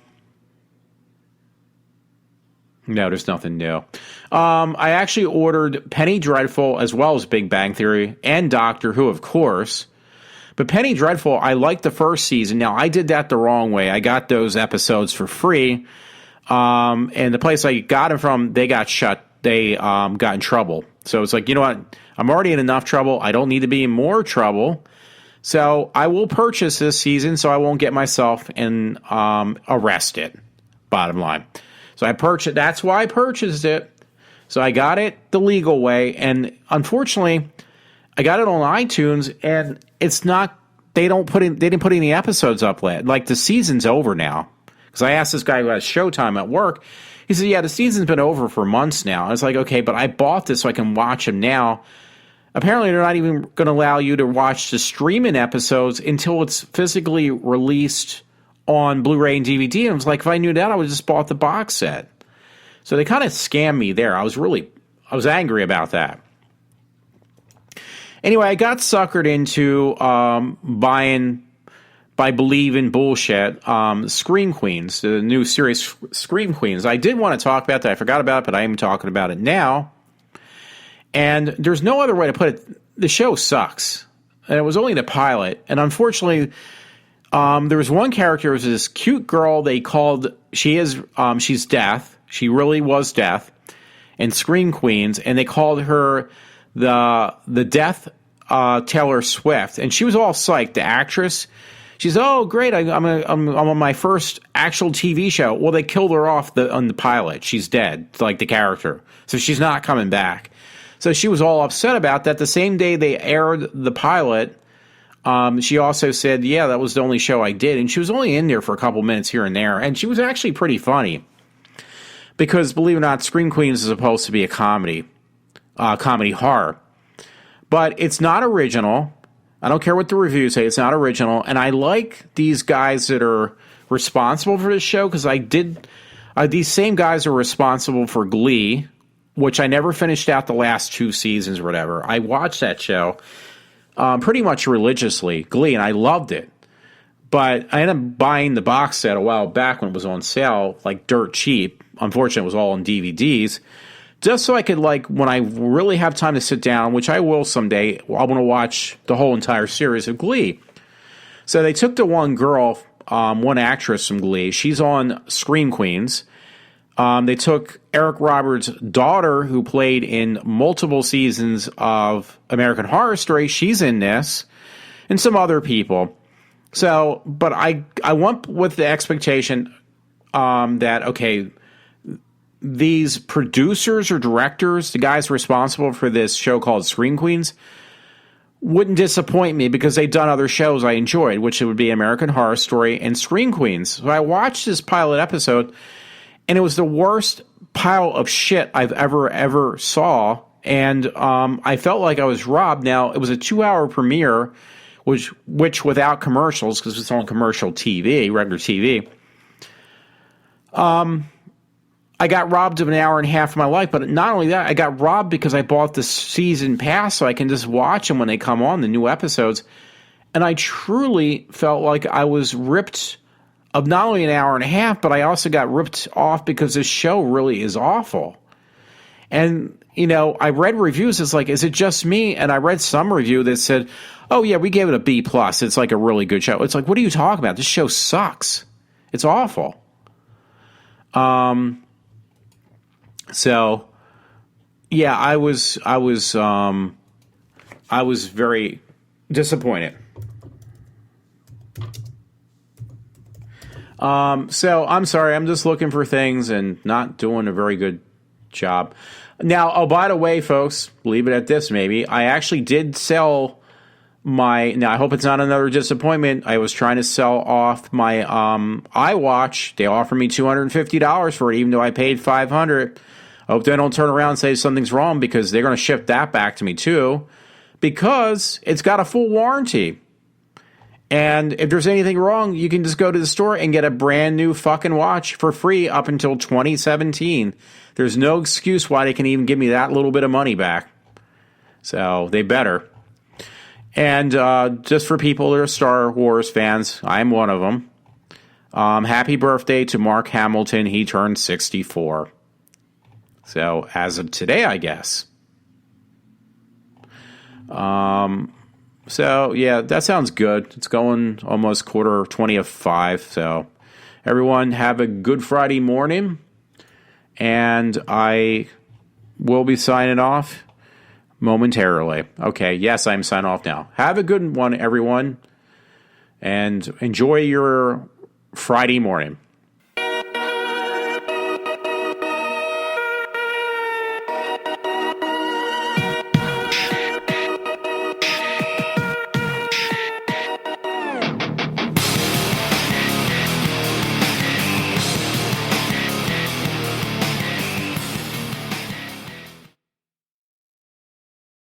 there's nothing new. I actually ordered Penny Dreadful as well as Big Bang Theory and Doctor Who, of course. But Penny Dreadful, I liked the first season. Now, I did that the wrong way. I got those episodes for free. And the place I got them from, they got shut. They got in trouble. So it's you know what? I'm already in enough trouble. I don't need to be in more trouble. So I will purchase this season so I won't get myself arrested, bottom line. So I purchased. That's why I purchased it. So I got it the legal way, and unfortunately, I got it on iTunes, and it's not. They didn't put any episodes up yet. The season's over now. Because I asked this guy who has Showtime at work. He said, "Yeah, the season's been over for months now." I was like, "Okay, but I bought this so I can watch them now." Apparently, they're not even going to allow you to watch the streaming episodes until it's physically released on Blu-ray and DVD. And I was like, if I knew that, I would have just bought the box set. So they kind of scammed me there. I was angry about that. Anyway, I got suckered into buying, by believing bullshit, Scream Queens, the new series Scream Queens. I did want to talk about that. I forgot about it, but I am talking about it now. And there's no other way to put it. The show sucks. And it was only the pilot. And unfortunately, there was one character, it was this cute girl they called, she's Death. She really was Death in Scream Queens. And they called her the Death Taylor Swift, and she was all psyched. The actress, she's, oh great, I'm on my first actual TV show. Well, they killed her off on the pilot. She's dead, like the character, so she's not coming back. So she was all upset about that. The same day they aired the pilot, she also said, yeah, that was the only show I did, and she was only in there for a couple minutes here and there, and she was actually pretty funny. Because, believe it or not, Scream Queens is supposed to be a comedy horror. But it's not original. I don't care what the reviews say. It's not original. And I like these guys that are responsible for this show, because these same guys are responsible for Glee, which I never finished out the last 2 seasons or whatever. I watched that show pretty much religiously, Glee, and I loved it. But I ended up buying the box set a while back when it was on sale, like dirt cheap. Unfortunately, it was all on DVDs. Just so I could, like, when I really have time to sit down, which I will someday, I want to watch the whole entire series of Glee. So they took the one girl, one actress from Glee. She's on Scream Queens. They took Eric Roberts' daughter, who played in multiple seasons of American Horror Story. She's in this. And some other people. So, but I went with the expectation that, okay, these producers or directors, the guys responsible for this show called Scream Queens, wouldn't disappoint me because they'd done other shows I enjoyed, which would be American Horror Story and Scream Queens. So I watched this pilot episode, and it was the worst pile of shit I've ever saw, and I felt like I was robbed. Now, it was a 2-hour premiere, which without commercials, because it's on commercial TV, regular TV. I got robbed of an hour and a half of my life, but not only that, I got robbed because I bought the season pass so I can just watch them when they come on, the new episodes. And I truly felt like I was ripped of not only an hour and a half, but I also got ripped off because this show really is awful. And, you know, I read reviews. It's like, is it just me? And I read some review that said, oh, yeah, we gave it a B+. It's like a really good show. It's like, what are you talking about? This show sucks. It's awful. So, yeah, I was very disappointed. So I'm sorry, I'm just looking for things and not doing a very good job. Now, oh, by the way, folks, leave it at this maybe. I actually did sell now I hope it's not another disappointment. I was trying to sell off my iWatch. They offered me $250 for it, even though I paid $500. I hope they don't turn around and say something's wrong, because they're going to ship that back to me too, because it's got a full warranty. And if there's anything wrong, you can just go to the store and get a brand new fucking watch for free up until 2017. There's no excuse why they can even give me that little bit of money back. So they better. And just for people that are Star Wars fans, I'm one of them. Happy birthday to Mark Hamilton. He turned 64. So as of today, I guess. So, yeah, that sounds good. It's going almost 4:20. So, everyone, have a good Friday morning. And I will be signing off momentarily. Okay, yes, I'm signing off now. Have a good one, everyone. And enjoy your Friday morning.